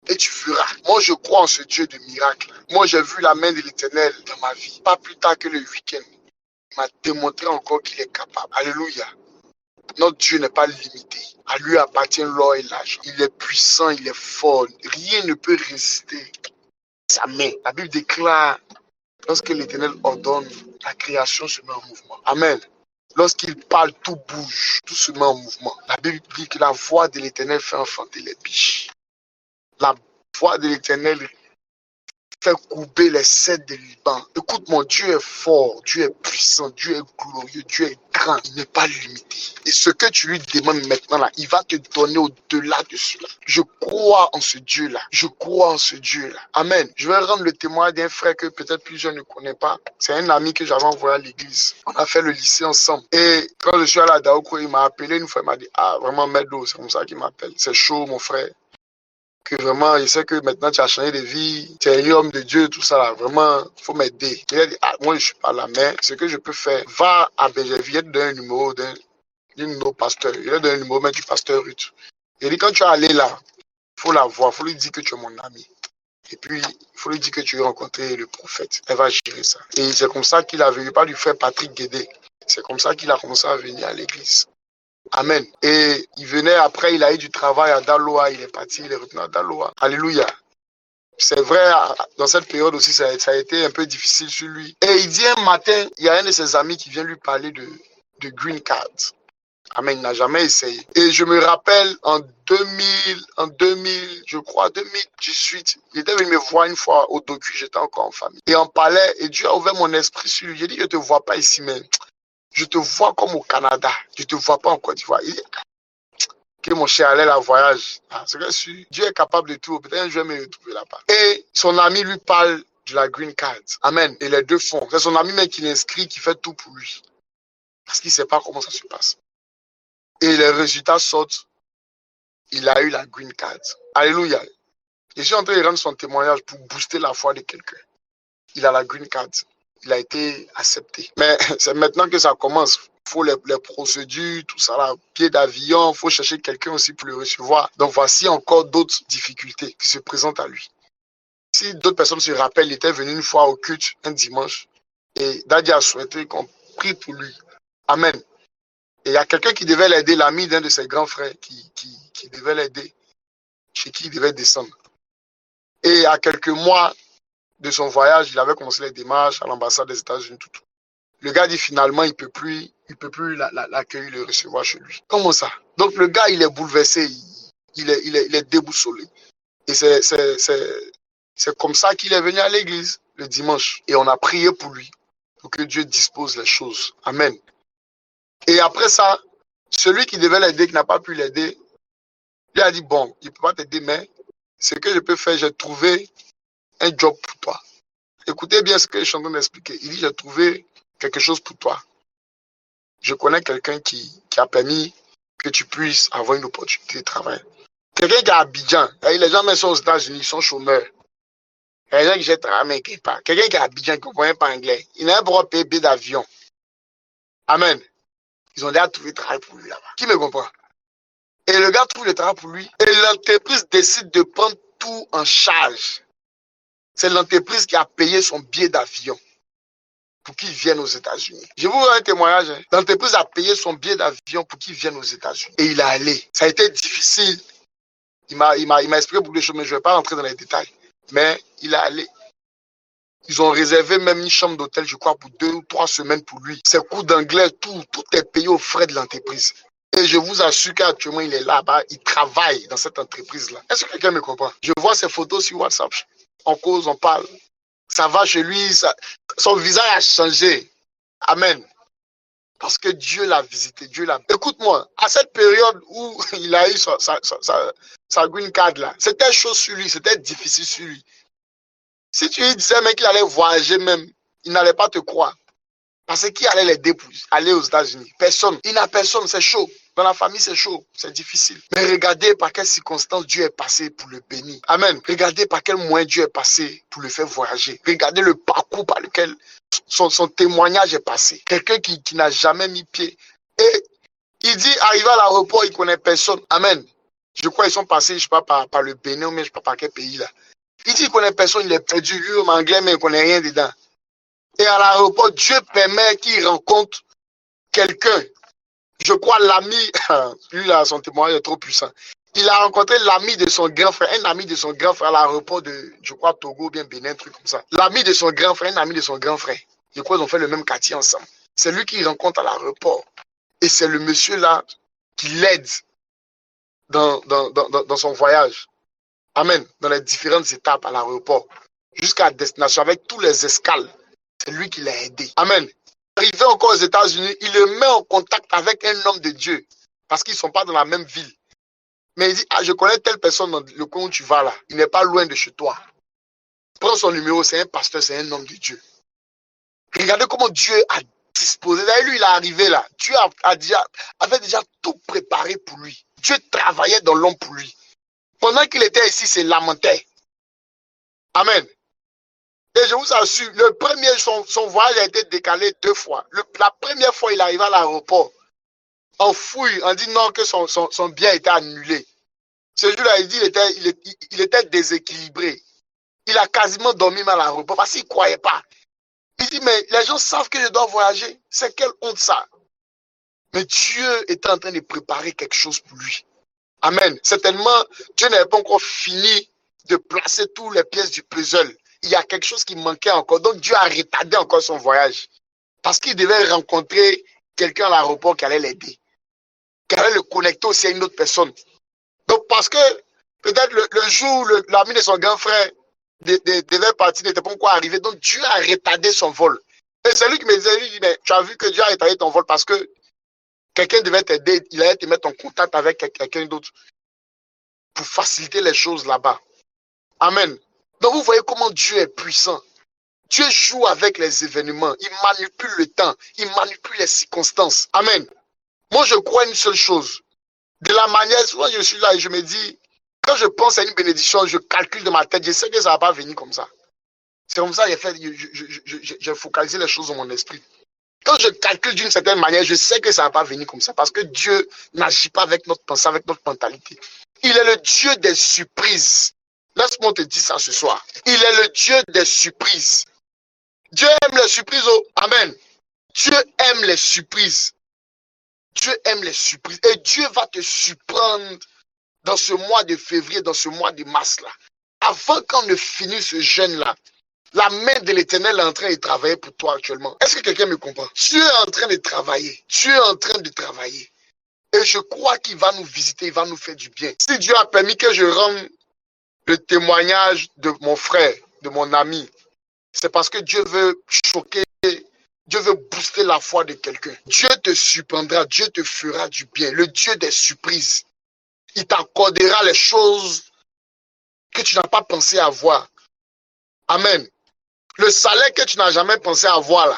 Et tu feras. Moi, je crois en ce Dieu de miracle. Moi, j'ai vu la main de l'Éternel dans ma vie. Pas plus tard que le week-end. Il m'a démontré encore qu'il est capable. Alléluia. Notre Dieu n'est pas limité. À lui appartient l'or et l'argent. Il est puissant, il est fort. Rien ne peut résister sa main. La Bible déclare, lorsque l'Éternel ordonne, la création se met en mouvement. Amen. Lorsqu'il parle, tout bouge, tout se met en mouvement. La Bible dit que la voix de l'Éternel fait enfanter les biches. La voix de l'Éternel fait couper les cèdres de Liban. Écoute, mon Dieu est fort, Dieu est puissant, Dieu est glorieux, Dieu est grand, il n'est pas limité. Et ce que tu lui demandes maintenant là, il va te donner au-delà de cela. Je crois en ce Dieu-là. Je crois en ce Dieu-là. Amen. Je vais rendre le témoin d'un frère que peut-être plusieurs ne connaissent pas. C'est un ami que j'avais envoyé à l'église. On a fait le lycée ensemble. Et quand je suis allé à Daoko, il m'a appelé une fois, il m'a dit, ah vraiment Medo, c'est comme ça qu'il m'appelle. C'est chaud mon frère. Que vraiment, je sais que maintenant tu as changé de vie, tu es un homme de Dieu, tout ça là, vraiment, il faut m'aider. Il a dit, ah, moi je ne suis pas là, mais ce que je peux faire, va à Bergerville, il a donné un numéro d'un pasteur, il a donné un numéro même du pasteur Ruth. Il dit, quand tu es allé là, il faut la voir, il faut lui dire que tu es mon ami. Et puis, il faut lui dire que tu as rencontré le prophète. Elle va gérer ça. Et c'est comme ça qu'il a venu, pas lui faire Patrick Guédé. C'est comme ça qu'il a commencé à venir à l'église. Amen. Et il venait après, il a eu du travail à Daloa, il est parti, il est retourné à Daloa. Alléluia. C'est vrai, dans cette période aussi, ça a été un peu difficile sur lui. Et il dit un matin, il y a un de ses amis qui vient lui parler de Green Card. Amen, il n'a jamais essayé. Et je me rappelle en 2000, je crois, 2018, il était venu me voir une fois au docu, j'étais encore en famille. Et on parlait, et Dieu a ouvert mon esprit sur lui. J'ai dit, je ne te vois pas ici, mais je te vois comme au Canada. Je ne te vois pas en Côte d'Ivoire. Que mon cher allait la voyage. C'est que Dieu est capable de tout. Peut-être un jour, je vais me retrouver là-bas. Et son ami lui parle de la green card. Amen. Et les deux font. C'est son ami même qui l'inscrit, qui fait tout pour lui. Parce qu'il ne sait pas comment ça se passe. Et les résultats sortent. Il a eu la green card. Alléluia. Je suis en train de rendre son témoignage pour booster la foi de quelqu'un. Il a la green card. Il a été accepté. Mais c'est maintenant que ça commence. Il faut les procédures, tout ça là, pied d'avion, il faut chercher quelqu'un aussi pour le recevoir. Donc voici encore d'autres difficultés qui se présentent à lui. Si d'autres personnes se rappellent, il était venu une fois au culte un dimanche et Daddy a souhaité qu'on prie pour lui. Amen. Et il y a quelqu'un qui devait l'aider, l'ami d'un de ses grands frères qui devait l'aider, chez qui il devait descendre. Et à quelques mois de son voyage, il avait commencé les démarches à l'ambassade des États-Unis, tout. Le gars dit finalement, il peut plus l'accueillir, le recevoir chez lui. Comment ça? Donc le gars, il est bouleversé, il est déboussolé. Et c'est comme ça qu'il est venu à l'église le dimanche. Et on a prié pour lui, pour que Dieu dispose les choses. Amen. Et après ça, Celui qui devait l'aider, qui n'a pas pu l'aider, lui a dit, bon, il ne peut pas t'aider, mais ce que je peux faire, j'ai trouvé un job pour toi. Écoutez bien ce que je suis en train d'expliquer. Il dit, j'ai trouvé quelque chose pour toi. Je connais quelqu'un qui a permis que tu puisses avoir une opportunité de travail. Quelqu'un qui est à Abidjan, les gens même sont aux États-Unis, ils sont chômeurs. Les gens qui jettent la main quelque part. Quelqu'un qui est à Abidjan, qui ne comprend pas anglais, il n'a pas payer billet d'avion. Amen. Ils ont déjà trouvé le travail pour lui là-bas. Qui me comprend? Et le gars trouve le travail pour lui. Et l'entreprise décide de prendre tout en charge. C'est l'entreprise qui a payé son billet d'avion pour qu'il vienne aux États-Unis. Je vous rends un témoignage. Hein. L'entreprise a payé son billet d'avion pour qu'il vienne aux États-Unis. Et il est allé. Ça a été difficile. Il m'a expliqué beaucoup de choses, mais je ne vais pas rentrer dans les détails. Mais il est allé. Ils ont réservé même une chambre d'hôtel, je crois, pour 2 ou 3 semaines pour lui. Ses cours d'anglais, tout est payé aux frais de l'entreprise. Et je vous assure qu'actuellement, il est là-bas, il travaille dans cette entreprise-là. Est-ce que quelqu'un me comprend? Je vois ses photos sur WhatsApp. On cause, on parle. Ça va chez lui, son visage a changé. Amen. Parce que Dieu l'a visité, Dieu l'a... Écoute-moi, à cette période où il a eu sa green card là, c'était chaud sur lui, c'était difficile sur lui. Si tu lui disais même qu'il allait voyager même, il n'allait pas te croire. Parce que qui allait l'aider pour aller aux États-Unis? Personne. Il n'a personne, c'est chaud. Dans la famille, c'est chaud, c'est difficile. Mais regardez par quelles circonstances Dieu est passé pour le bénir. Amen. Regardez par quel moyen Dieu est passé pour le faire voyager. Regardez le parcours par lequel son témoignage est passé. Quelqu'un qui n'a jamais mis pied. Et il dit, arrivé à l'aéroport, il ne connaît personne. Amen. Je crois qu'ils sont passés, je ne sais pas, par le Bénin, mais je ne sais pas par quel pays là. Il dit qu'il ne connaît personne, il est perdu, lui en anglais, mais il ne connaît rien dedans. Et à l'aéroport, Dieu permet qu'il rencontre quelqu'un. Je crois l'ami, lui là, son témoignage est trop puissant. Il a rencontré l'ami de son grand frère, un ami de son grand frère à l'aéroport de, je crois, Togo ou bien Bénin, un truc comme ça. L'ami de son grand frère, un ami de son grand frère. Je crois qu'ils ont fait le même quartier ensemble. C'est lui qui rencontre à l'aéroport. Et c'est le monsieur là qui l'aide dans son voyage. Amen. Dans les différentes étapes à l'aéroport. Jusqu'à la destination avec tous les escales. C'est lui qui l'a aidé. Amen. Arrivé encore aux États-Unis, il le met en contact avec un homme de Dieu. Parce qu'ils ne sont pas dans la même ville. Mais il dit, ah, je connais telle personne dans le coin où tu vas là. Il n'est pas loin de chez toi. Prends son numéro, c'est un pasteur, c'est un homme de Dieu. Regardez comment Dieu a disposé. D'ailleurs, lui, il est arrivé là. Dieu avait déjà tout préparé pour lui. Dieu travaillait dans l'homme pour lui. Pendant qu'il était ici, c'est lamentait. Amen. Et je vous assure, le premier, son voyage a été décalé 2 fois. La première fois, il arrive à l'aéroport. On fouille, on dit non, que son bien était annulé. Ce jour-là, il dit il était déséquilibré. Il a quasiment dormi mal à l'aéroport parce qu'il ne croyait pas. Il dit, mais les gens savent que je dois voyager. C'est quelle honte ça? Mais Dieu était en train de préparer quelque chose pour lui. Amen. Certainement, Dieu n'avait pas encore fini de placer toutes les pièces du puzzle. Il y a quelque chose qui manquait encore. Donc Dieu a retardé encore son voyage. Parce qu'il devait rencontrer quelqu'un à l'aéroport qui allait l'aider. Qui allait le connecter aussi à une autre personne. Donc parce que peut-être le jour où l'ami de son grand frère devait partir, n'était pas encore arrivé. Donc Dieu a retardé son vol. Et c'est lui qui me disait, lui, mais tu as vu que Dieu a retardé ton vol parce que quelqu'un devait t'aider, il allait te mettre en contact avec quelqu'un d'autre pour faciliter les choses là-bas. Amen. Donc vous voyez comment Dieu est puissant. Dieu joue avec les événements. Il manipule le temps. Il manipule les circonstances. Amen. Moi, je crois une seule chose. De la manière, souvent je suis là et je me dis, quand je pense à une bénédiction, je calcule de ma tête, je sais que ça ne va pas venir comme ça. C'est comme ça que j'ai focalisé les choses dans mon esprit. Quand je calcule d'une certaine manière, je sais que ça ne va pas venir comme ça parce que Dieu n'agit pas avec notre pensée, avec notre mentalité. Il est le Dieu des surprises. Laisse-moi te dire ça ce soir. Il est le Dieu des surprises. Dieu aime les surprises. Oh. Amen. Dieu aime les surprises. Dieu aime les surprises. Et Dieu va te surprendre dans ce mois de février, dans ce mois de mars-là. Avant qu'on ne finisse ce jeûne-là, la main de l'Éternel est en train de travailler pour toi actuellement. Est-ce que quelqu'un me comprend? Dieu est en train de travailler. Dieu est en train de travailler. Et je crois qu'il va nous visiter, il va nous faire du bien. Si Dieu a permis que je rende le témoignage de mon frère, de mon ami, c'est parce que Dieu veut choquer Dieu veut booster la foi de quelqu'un. Dieu te surprendra, Dieu te fera du bien. Le Dieu des surprises. Il t'accordera les choses que tu n'as pas pensé avoir. Amen. Le salaire que tu n'as jamais pensé avoir là,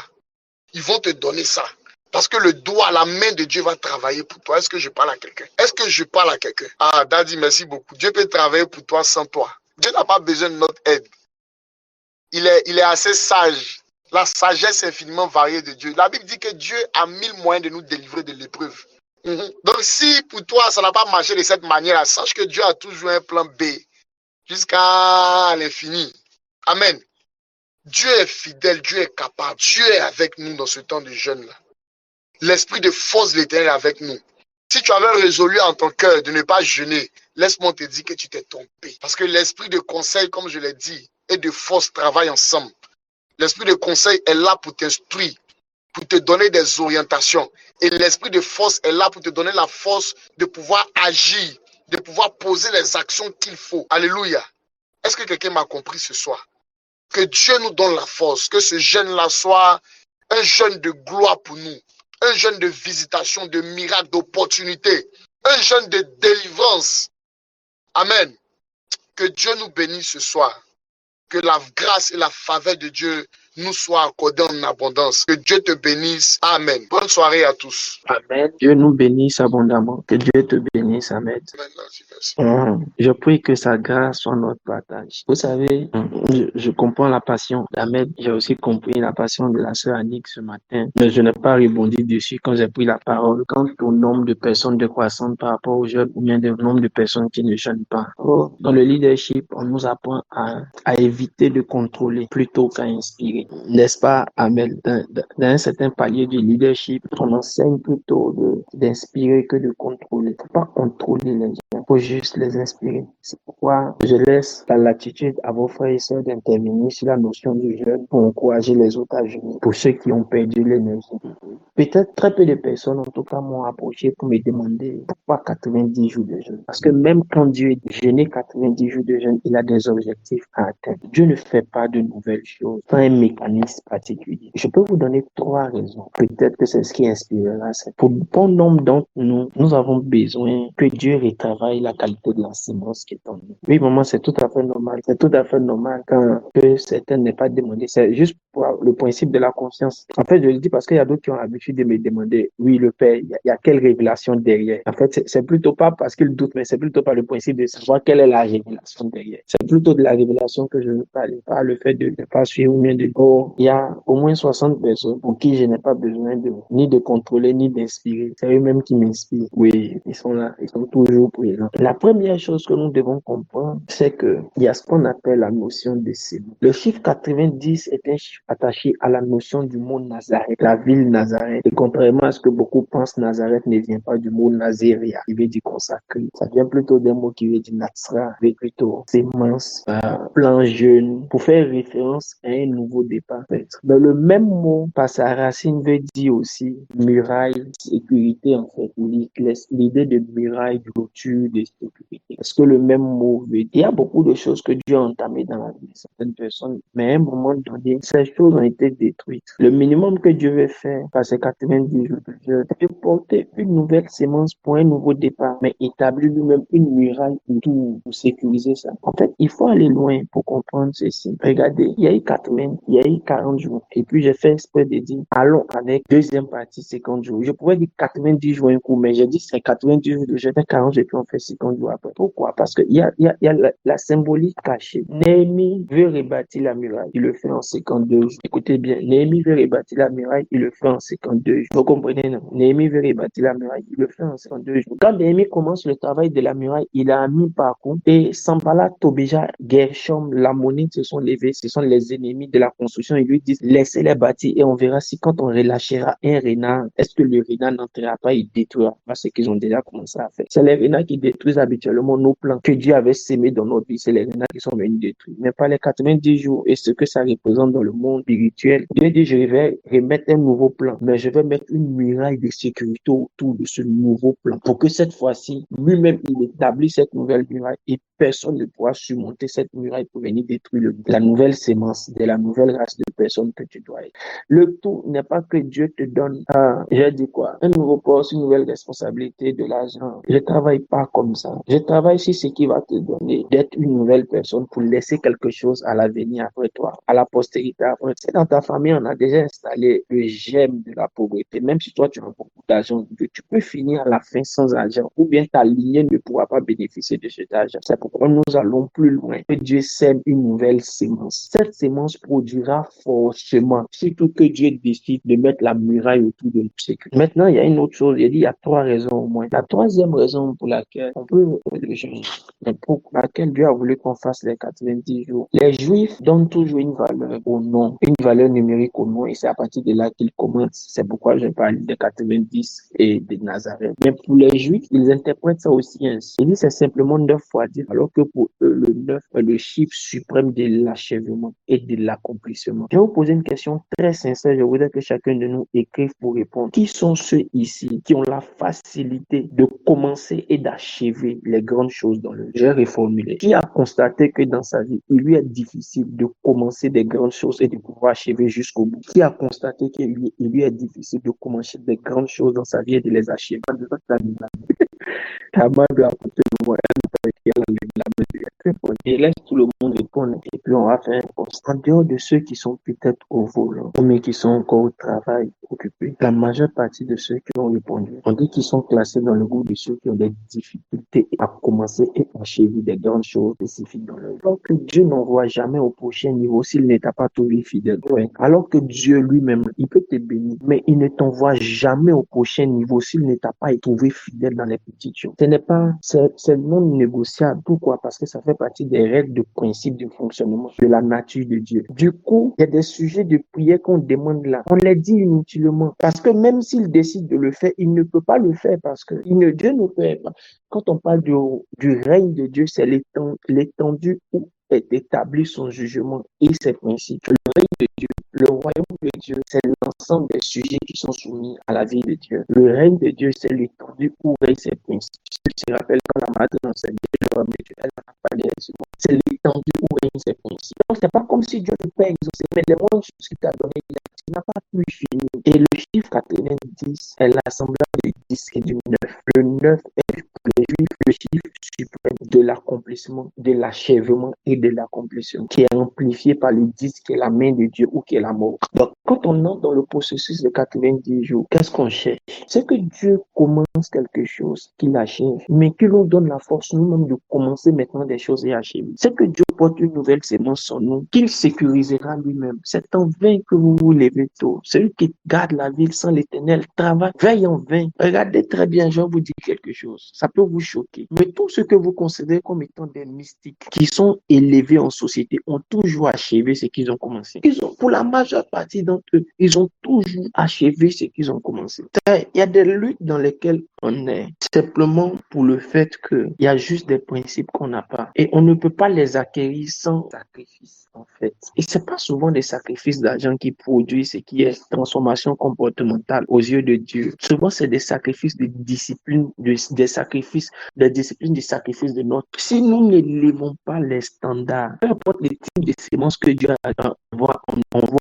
ils vont te donner ça. Parce que le doigt, la main de Dieu va travailler pour toi. Est-ce que je parle à quelqu'un? Est-ce que je parle à quelqu'un? Ah, Daddy, merci beaucoup. Dieu peut travailler pour toi sans toi. Dieu n'a pas besoin de notre aide. Il est assez sage. La sagesse infiniment variée de Dieu. La Bible dit que Dieu a 1000 moyens de nous délivrer de l'épreuve. Donc si pour toi, ça n'a pas marché de cette manière, sache que Dieu a toujours un plan B jusqu'à l'infini. Amen. Dieu est fidèle, Dieu est capable. Dieu est avec nous dans ce temps de jeûne-là. L'esprit de force de l'Éternel est avec nous. Si tu avais résolu en ton cœur de ne pas jeûner, laisse-moi te dire que tu t'es trompé. Parce que l'esprit de conseil, comme je l'ai dit, et de force travaillent ensemble. L'esprit de conseil est là pour t'instruire, pour te donner des orientations. Et l'esprit de force est là pour te donner la force de pouvoir agir, de pouvoir poser les actions qu'il faut. Alléluia. Est-ce que quelqu'un m'a compris ce soir? Que Dieu nous donne la force, que ce jeûne-là soit un jeûne de gloire pour nous, un jeûne de visitation, de miracle, d'opportunité, un jeûne de délivrance. Amen. Que Dieu nous bénisse ce soir. Que la grâce et la faveur de Dieu nous soient accordées en abondance. Que Dieu te bénisse. Amen. Bonne soirée à tous. Amen. Dieu nous bénisse abondamment. Que Dieu te bénisse. Amen. Je prie que sa grâce soit notre partage. Vous savez, je comprends la passion d'Ahmed. J'ai aussi compris la passion de la sœur Annick ce matin. Mais je n'ai pas rebondi dessus quand j'ai pris la parole. Quant au nombre de personnes décroissantes par rapport aux jeunes ou bien au nombre de personnes qui ne jeûnent pas. Dans le leadership, on nous apprend à éviter de contrôler plutôt qu'à inspirer. N'est-ce pas, Ahmed? Dans un certain palier du leadership, on enseigne plutôt d'inspirer que de contrôler. Il ne faut pas contrôler les gens, il faut juste les inspirer. C'est pourquoi je laisse la latitude à vos frères et sœurs d'intervenir sur la notion du jeûne pour encourager les autres à jeûner. Pour ceux qui ont perdu l'énergie. Peut-être très peu de personnes, en tout cas, m'ont approché pour me demander pourquoi 90 jours de jeûne. Parce que même quand Dieu est jeûné 90 jours de jeûne, il a des objectifs à atteindre. Dieu ne fait pas de nouvelles choses sans un mécanisme particulier. Je peux vous donner 3 raisons. Peut-être que c'est ce qui inspirera. Pour bon nombre d'entre nous, nous avons besoin que Dieu retravaille la qualité de la semence qui est en nous. Oui, maman, c'est tout à fait normal. C'est tout à fait normal quand que certains n'aient pas demandé. C'est juste pour le principe de la confiance. En fait, je le dis parce qu'il y a d'autres qui ont l'habitude de me demander, oui, le Père, il y a quelle révélation derrière? En fait, c'est plutôt pas parce qu'ils doutent, mais c'est plutôt pas le principe de savoir quelle est la révélation derrière. C'est plutôt de la révélation que je veux parler, pas le fait de ne pas suivre ou bien de il y a au moins 60 personnes pour qui je n'ai pas besoin ni de contrôler, ni d'inspirer. C'est eux-mêmes qui m'inspirent. Oui, ils sont là, ils sont toujours présents. La première chose que nous devons comprendre, c'est que il y a ce qu'on appelle la notion de sémence. Le chiffre 90 est un chiffre attaché à la notion du mot Nazareth, la ville Nazareth. Et contrairement à ce que beaucoup pensent, Nazareth ne vient pas du mot Nazaria, qui veut dire consacré. Ça vient plutôt d'un mot qui veut dire Natsra, qui veut plutôt sémence, plan jeune, pour faire référence à un nouveau départ. Mais le même mot, par sa racine, veut dire aussi muraille, sécurité en fait. L'idée de muraille, de clôture, de sécurité. Est-ce que le même mot veut dire? Il y a beaucoup de choses que Dieu a entamées dans la vie de certaines personnes, mais à un moment donné, ces choses ont été détruites. Le minimum que Dieu veut faire par ces 90 jours de Dieu, c'est de porter une nouvelle sémence pour un nouveau départ, mais établir lui-même une muraille pour sécuriser ça. En fait, il faut aller loin pour comprendre ceci. Regardez, il y a eu 80, il y a eu 40 jours. Et puis, j'ai fait exprès de dire, allons avec deuxième partie, 50 jours. Je pourrais dire 90 jours un coup, mais j'ai dit c'est 90 jours, j'ai fait 40 et puis on fait 50 jours après. Pourquoi? Parce qu'il y a la symbolique cachée. Néhémie veut rebâtir la muraille. Il le fait en 52 jours. Écoutez bien, Néhémie veut rebâtir la muraille. Il le fait en 52 jours. Vous comprenez, non? Néhémie veut rebâtir la muraille. Il le fait en 52 jours. Quand Néhémie commence le travail de la muraille, il a mis par contre et Sanballat, Tobija, Gershom, Lammonite se sont levés. Ce sont les ennemis de la construction. Ils lui disent, laissez-les bâtir et on verra si quand on relâchera un renard, est-ce que le renard n'entrera pas et détruira pas ce qu'ils ont déjà commencé à faire. C'est les renards qui détruisent habituellement nos plans que Dieu avait sémés dans notre vie. C'est les renards qui sont venus détruire. Mais pas les 90 jours et ce que ça représente dans le monde spirituel. Dieu dit, je vais remettre un nouveau plan, mais je vais mettre une muraille de sécurité autour de ce nouveau plan pour que cette fois-ci, lui-même, il établisse cette nouvelle muraille et personne ne pourra surmonter cette muraille pour venir détruire la nouvelle sémence de la nouvelle race de personne que tu dois être. Le tout n'est pas que Dieu te donne, j'ai dit quoi, un nouveau poste, une nouvelle responsabilité, de l'argent. Je travaille pas comme ça. Je travaille sur ce qui va te donner d'être une nouvelle personne pour laisser quelque chose à l'avenir après toi, à la postérité après. C'est dans ta famille, on a déjà installé le gemme de la pauvreté. Même si toi, tu as beaucoup d'argent, tu peux finir à la fin sans argent ou bien ta lignée ne pourra pas bénéficier de cet argent. C'est pourquoi nous allons plus loin. Que Dieu sème une nouvelle sémence. Cette sémence produira forcément, surtout que Dieu décide de mettre la muraille autour de nous. Maintenant, il y a une autre chose. Il dit, il y a trois raisons au moins. La troisième raison pour laquelle on peut, pour laquelle Dieu a voulu qu'on fasse les 90 jours. Les Juifs donnent toujours une valeur au nom, une valeur numérique au nom, et c'est à partir de là qu'ils commencent. C'est pourquoi je parle de 90 et de Nazareth. Mais pour les Juifs, ils interprètent ça aussi ainsi. Ils disent c'est simplement 9 fois 10, alors que pour eux, le 9 est le chiffre suprême de l'achèvement et de l'accomplissement. Je vais vous poser une question très sincère. Je voudrais que chacun de nous écrive pour répondre. Qui sont ceux ici qui ont la facilité de commencer et d'achever les grandes choses dans le vie? J'ai reformulé. Qui a constaté que dans sa vie, il lui est difficile de commencer des grandes choses et de pouvoir achever jusqu'au bout? Qui a constaté qu'il lui est difficile de commencer des grandes choses dans sa vie et de les achever? Ta main doit apporter le moyen et laisse tout le monde répondre et puis on va faire un constat. En dehors de ceux qui sont peut-être au volant ou mais qui sont encore au travail occupés, la majeure partie de ceux qui ont répondu, on dit qu'ils sont classés dans le groupe de ceux qui ont des difficultés à commencer et achever des grandes choses spécifiques dans leur vie. Alors que Dieu n'envoie jamais au prochain niveau s'il n'est pas trouvé fidèle. Ouais. Alors que Dieu lui-même, il peut te bénir, mais il ne t'envoie jamais au prochain niveau s'il ne t'a pas trouvé fidèle dans les petites choses. Ce n'est pas, c'est non négociable. Pourquoi? Parce que ça fait partie des règles de principe de fonctionnement de la nature de Dieu. Du coup, il y a des sujets de prière qu'on demande là. On les dit inutilement. Parce que même s'il décide de le faire, il ne peut pas le faire parce que Dieu ne peut pas. Quand on parle du règne de Dieu, c'est l'étendue où est établi son jugement et ses principes. Le règne de Dieu, le royaume de Dieu, c'est l'ensemble des sujets qui sont soumis à la vie de Dieu. Le règne de Dieu, c'est l'étendue où règnent ses principes. Ceux qui se rappellent quand la maître enseignait le royaume de Dieu, elle n'a pas les raisons. C'est l'étendue où règnent ses principes. Donc, c'est pas comme si Dieu ne peut pas exaucer, mais les moindres choses qu'il t'a donné, il n'a pas pu finir. Et le chiffre 90 est l'assemblage du 10 et du 9. Le 9 est pour les Juifs le chiffre suprême de l'accomplissement, de l'achèvement et de l'accomplissement, qui est amplifié par le 10 qui est la main de Dieu ou qui est la mort. Donc, quand on entre dans le processus de 90 jours, qu'est-ce qu'on cherche? C'est que Dieu commence quelque chose, qu'il achève, mais qu'il nous donne la force nous-mêmes de commencer maintenant des choses et achever. C'est que Dieu porte une nouvelle sémence en nous, qu'il sécurisera lui-même. C'est en vain que vous vous levez tôt. Celui qui garde la ville sans l'Éternel travaille, veille en vain. Regardez très bien, je vais vous dire quelque chose. Ça peut vous choquer. Mais tout ce que vous considérez comme étant des mystiques qui sont élevés en société ont toujours achevé ce qu'ils ont commencé. Pour la majeure partie d'entre eux, ils ont toujours achevé ce qu'ils ont commencé. Il y a des luttes dans lesquelles on est simplement pour le fait qu'il y a juste des principes qu'on n'a pas. Et on ne peut pas les acquérir sans sacrifice, en fait. Et c'est pas souvent des sacrifices d'argent qui produisent ce qui est transformation comportementale aux yeux de Dieu. Souvent, c'est des sacrifices de discipline, des disciplines de sacrifice de notre. Si nous n'élevons pas les standards, peu importe les types de sémences que Dieu envoie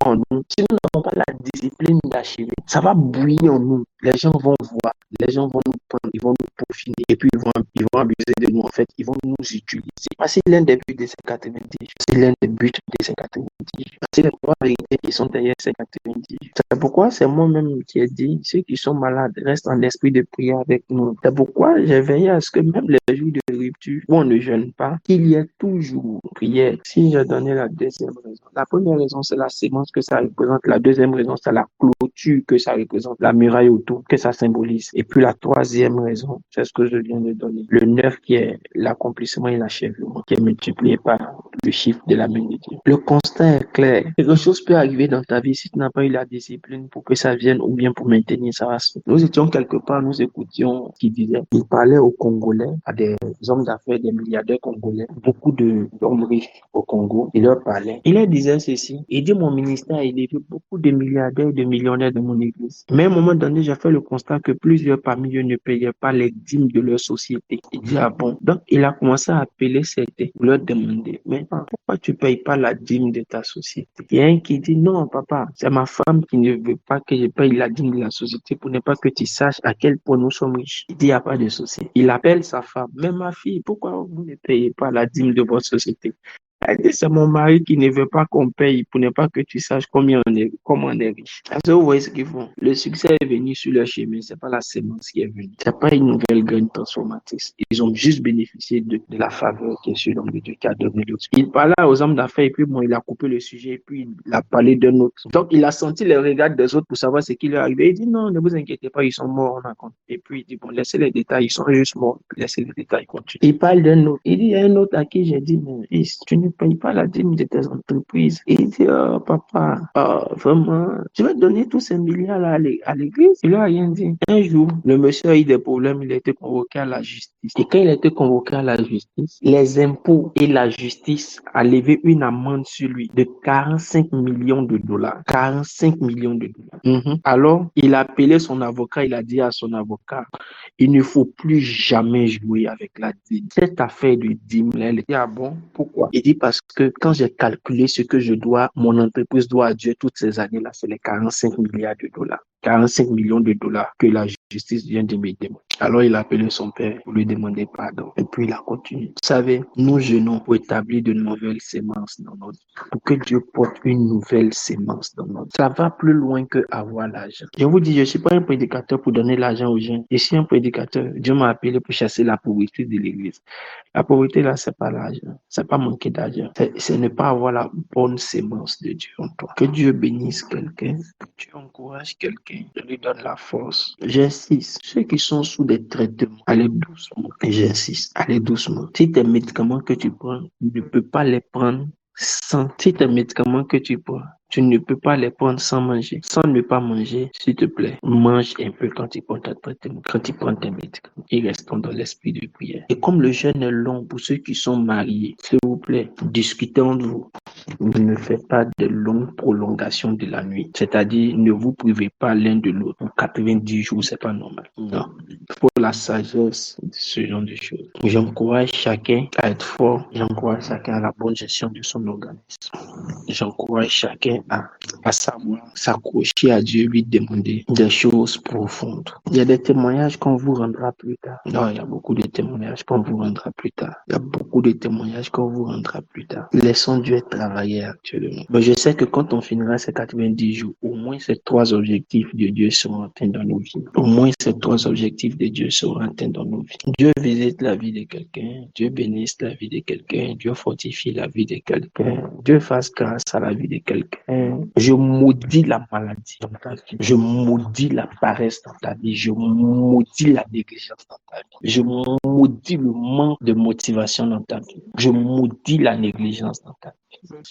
en nous, si nous n'avons pas la discipline d'achever, ça va bouillir en nous. Les gens vont voir, les gens vont nous prendre, ils vont nous profiter et puis ils vont abuser de nous en fait, ils vont nous utiliser. C'est l'un des buts de ces 90 jours. C'est l'un des buts de ces 90 jours. C'est les trois vérités qui sont derrière ces 90 jours. C'est pourquoi c'est moi-même qui ai dit, ceux qui sont malades restent en esprit de prière avec nous. C'est pourquoi j'ai veillé à ce que même les jours de rupture où on ne jeûne pas, qu'il y ait toujours prière. Si je donnais la deuxième raison, la première raison c'est la sémence que ça représente, la deuxième raison c'est la clôture que ça représente, la muraille autour que ça symbolise. Et puis la troisième raison, c'est ce que je viens de donner. Le 9 qui est l'accomplissement et l'achèvement, qui est multiplié par le chiffre de la main de Dieu. Le constat est clair. Quelque chose peut arriver dans ta vie si tu n'as pas eu la discipline pour que ça vienne ou bien pour maintenir ça. Nous étions quelque part, nous écoutions qui disait, il parlait aux Congolais, à des hommes d'affaires, des milliardaires congolais, beaucoup d'hommes riches au Congo. Il leur parlait. Il leur disait ceci. Il dit, mon ministère a élevé beaucoup de milliardaires et de millionnaires de mon église. Mais à un moment donné, j'ai fait le constat que plusieurs plusieurs parmi eux ne payaient pas les dîmes de leur société. Il dit, ah bon. Donc, il a commencé à appeler certains pour leur demander, mais pourquoi tu ne payes pas la dîme de ta société? Il y a un qui dit, non, papa, c'est ma femme qui ne veut pas que je paye la dîme de la société pour ne pas que tu saches à quel point nous sommes riches. Il dit, il n'y a pas de souci. Il appelle sa femme, mais ma fille, pourquoi vous ne payez pas la dîme de votre société? Elle dit, c'est mon mari qui ne veut pas qu'on paye pour ne pas que tu saches comment on est riche. Parce que vous voyez ce qu'ils font. Le succès est venu sur leur chemin. C'est pas la sémence qui est venue. C'est pas une nouvelle graine transformatrice. Ils ont juste bénéficié de la faveur qui est sur l'homme de Dieu qui a donné l'autre. Il parlait aux hommes d'affaires et puis bon, il a coupé le sujet et puis il a parlé d'un autre. Donc, il a senti les regards des autres pour savoir ce qui leur arrivait. Il dit, non, ne vous inquiétez pas, ils sont morts, on a compte. Et puis, il dit, bon, laissez les détails, ils sont juste morts. Laissez les détails continuer. Il parle d'un autre. Il dit, il y a un autre à qui j'ai dit, mais fils, tu ne payes pas la dîme de tes entreprises. Et il dit, oh, papa, vraiment, je vais donner tous ces milliards là à l'église. Il n'a rien dit. Un jour, le monsieur a eu des problèmes, il a été convoqué à la justice. Et quand il a été convoqué à la justice, les impôts et la justice a levé une amende sur lui de 45 millions de dollars. 45 millions de dollars. Alors, il a appelé son avocat, il a dit à son avocat, il ne faut plus jamais jouer avec la dîme. Cette affaire de dîme, là, elle dit, ah bon, pourquoi? Il dit parce que quand j'ai calculé ce que je dois, mon entreprise doit à Dieu toutes ces années-là, c'est les 45 milliards de dollars. 45 millions de dollars que la justice vient de me demander. Alors il a appelé son père pour lui demander pardon. Et puis il a continué. Vous savez, nous jeûnons pour établir de nouvelles sémences dans notre vie. Pour que Dieu porte une nouvelle sémence dans notre vie. Ça va plus loin que avoir l'argent. Je vous dis, je ne suis pas un prédicateur pour donner l'argent aux gens. Je suis un prédicateur. Dieu m'a appelé pour chasser la pauvreté de l'église. La pauvreté, là, c'est pas l'argent. C'est pas manquer d'argent. C'est ne pas avoir la bonne sémence de Dieu en toi. Que Dieu bénisse quelqu'un. Que Dieu encourage quelqu'un. Je lui donne la force. J'insiste. Ceux qui sont sous des traitements, allez doucement. J'insiste. Allez doucement. Si tes médicaments que tu prends, tu ne peux pas les prendre sans. Si tes médicaments que tu prends, tu ne peux pas les prendre sans manger. Sans ne pas manger, s'il te plaît, mange un peu quand tu prends ta traitement, quand tu prends tes médicaments. Et restons dans l'esprit de prière. Et comme le jeûne est long pour ceux qui sont mariés, s'il vous plaît, discutez entre vous. Ne faites pas de longues prolongations de la nuit. C'est-à-dire, ne vous privez pas l'un de l'autre. En 90 jours, c'est pas normal. Non. Il faut la sagesse de ce genre de choses. J'encourage chacun à être fort. J'encourage chacun à la bonne gestion de son organisme. J'encourage chacun à savoir s'accrocher à Dieu, lui demander des choses profondes. Il y a des témoignages qu'on vous rendra plus tard. Non, il y a beaucoup de témoignages qu'on vous rendra plus tard. Il y a beaucoup de témoignages qu'on vous rendra plus tard. Laissons Dieu travailler actuellement. Mais je sais que quand on finira ces 90 jours, au moins ces 3 objectifs de Dieu seront atteints dans nos vies. Au moins ces 3 objectifs de Dieu seront atteints dans nos vies. Dieu visite la vie de quelqu'un. Dieu bénisse la vie de quelqu'un. Dieu fortifie la vie de quelqu'un. Dieu fasse grâce à la vie de quelqu'un. Je maudis la maladie dans ta vie. Je maudis la paresse dans ta vie. Je maudis la négligence dans ta vie. Je maudis le manque de motivation dans ta vie. Je maudis la négligence dans ta vie.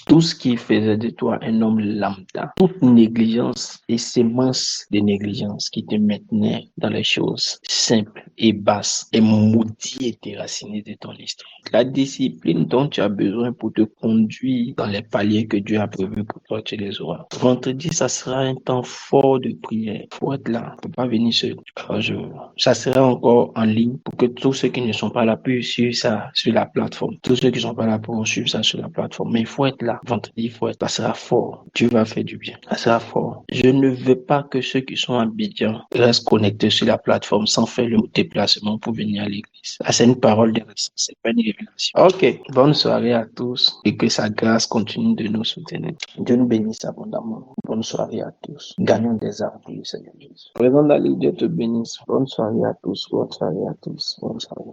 Tout ce qui faisait de toi un homme lambda, toute négligence et sémence de négligence qui te maintenait dans les choses simples et basses est maudit et déraciné de ton histoire. La discipline dont tu as besoin pour te conduire dans les paliers que Dieu a prévus pour toi, tu les auras. Vendredi, ça sera un temps fort de prière. Faut être là, faut pas venir seul. Ça sera encore en ligne pour que tous ceux qui ne sont pas là puissent suivre ça sur la plateforme. Tous ceux qui ne sont pas là pourront suivre ça sur la plateforme. Mais il faut être là. Vendredi, il faut être là. Ça sera fort. Dieu va faire du bien. Ça sera fort. Je ne veux pas que ceux qui sont à Abidjan restent connectés sur la plateforme sans faire le déplacement pour venir à l'église. C'est une parole de récence. C'est pas une révélation. Ok. Bonne soirée à tous et que sa grâce continue de nous soutenir. Dieu nous bénisse abondamment. Bonne soirée à tous. Gagnons des armes pour le Seigneur Jésus. Présent d'Ali, Dieu te bénisse. Bonne soirée à tous. Bonne soirée à tous. Bonne soirée.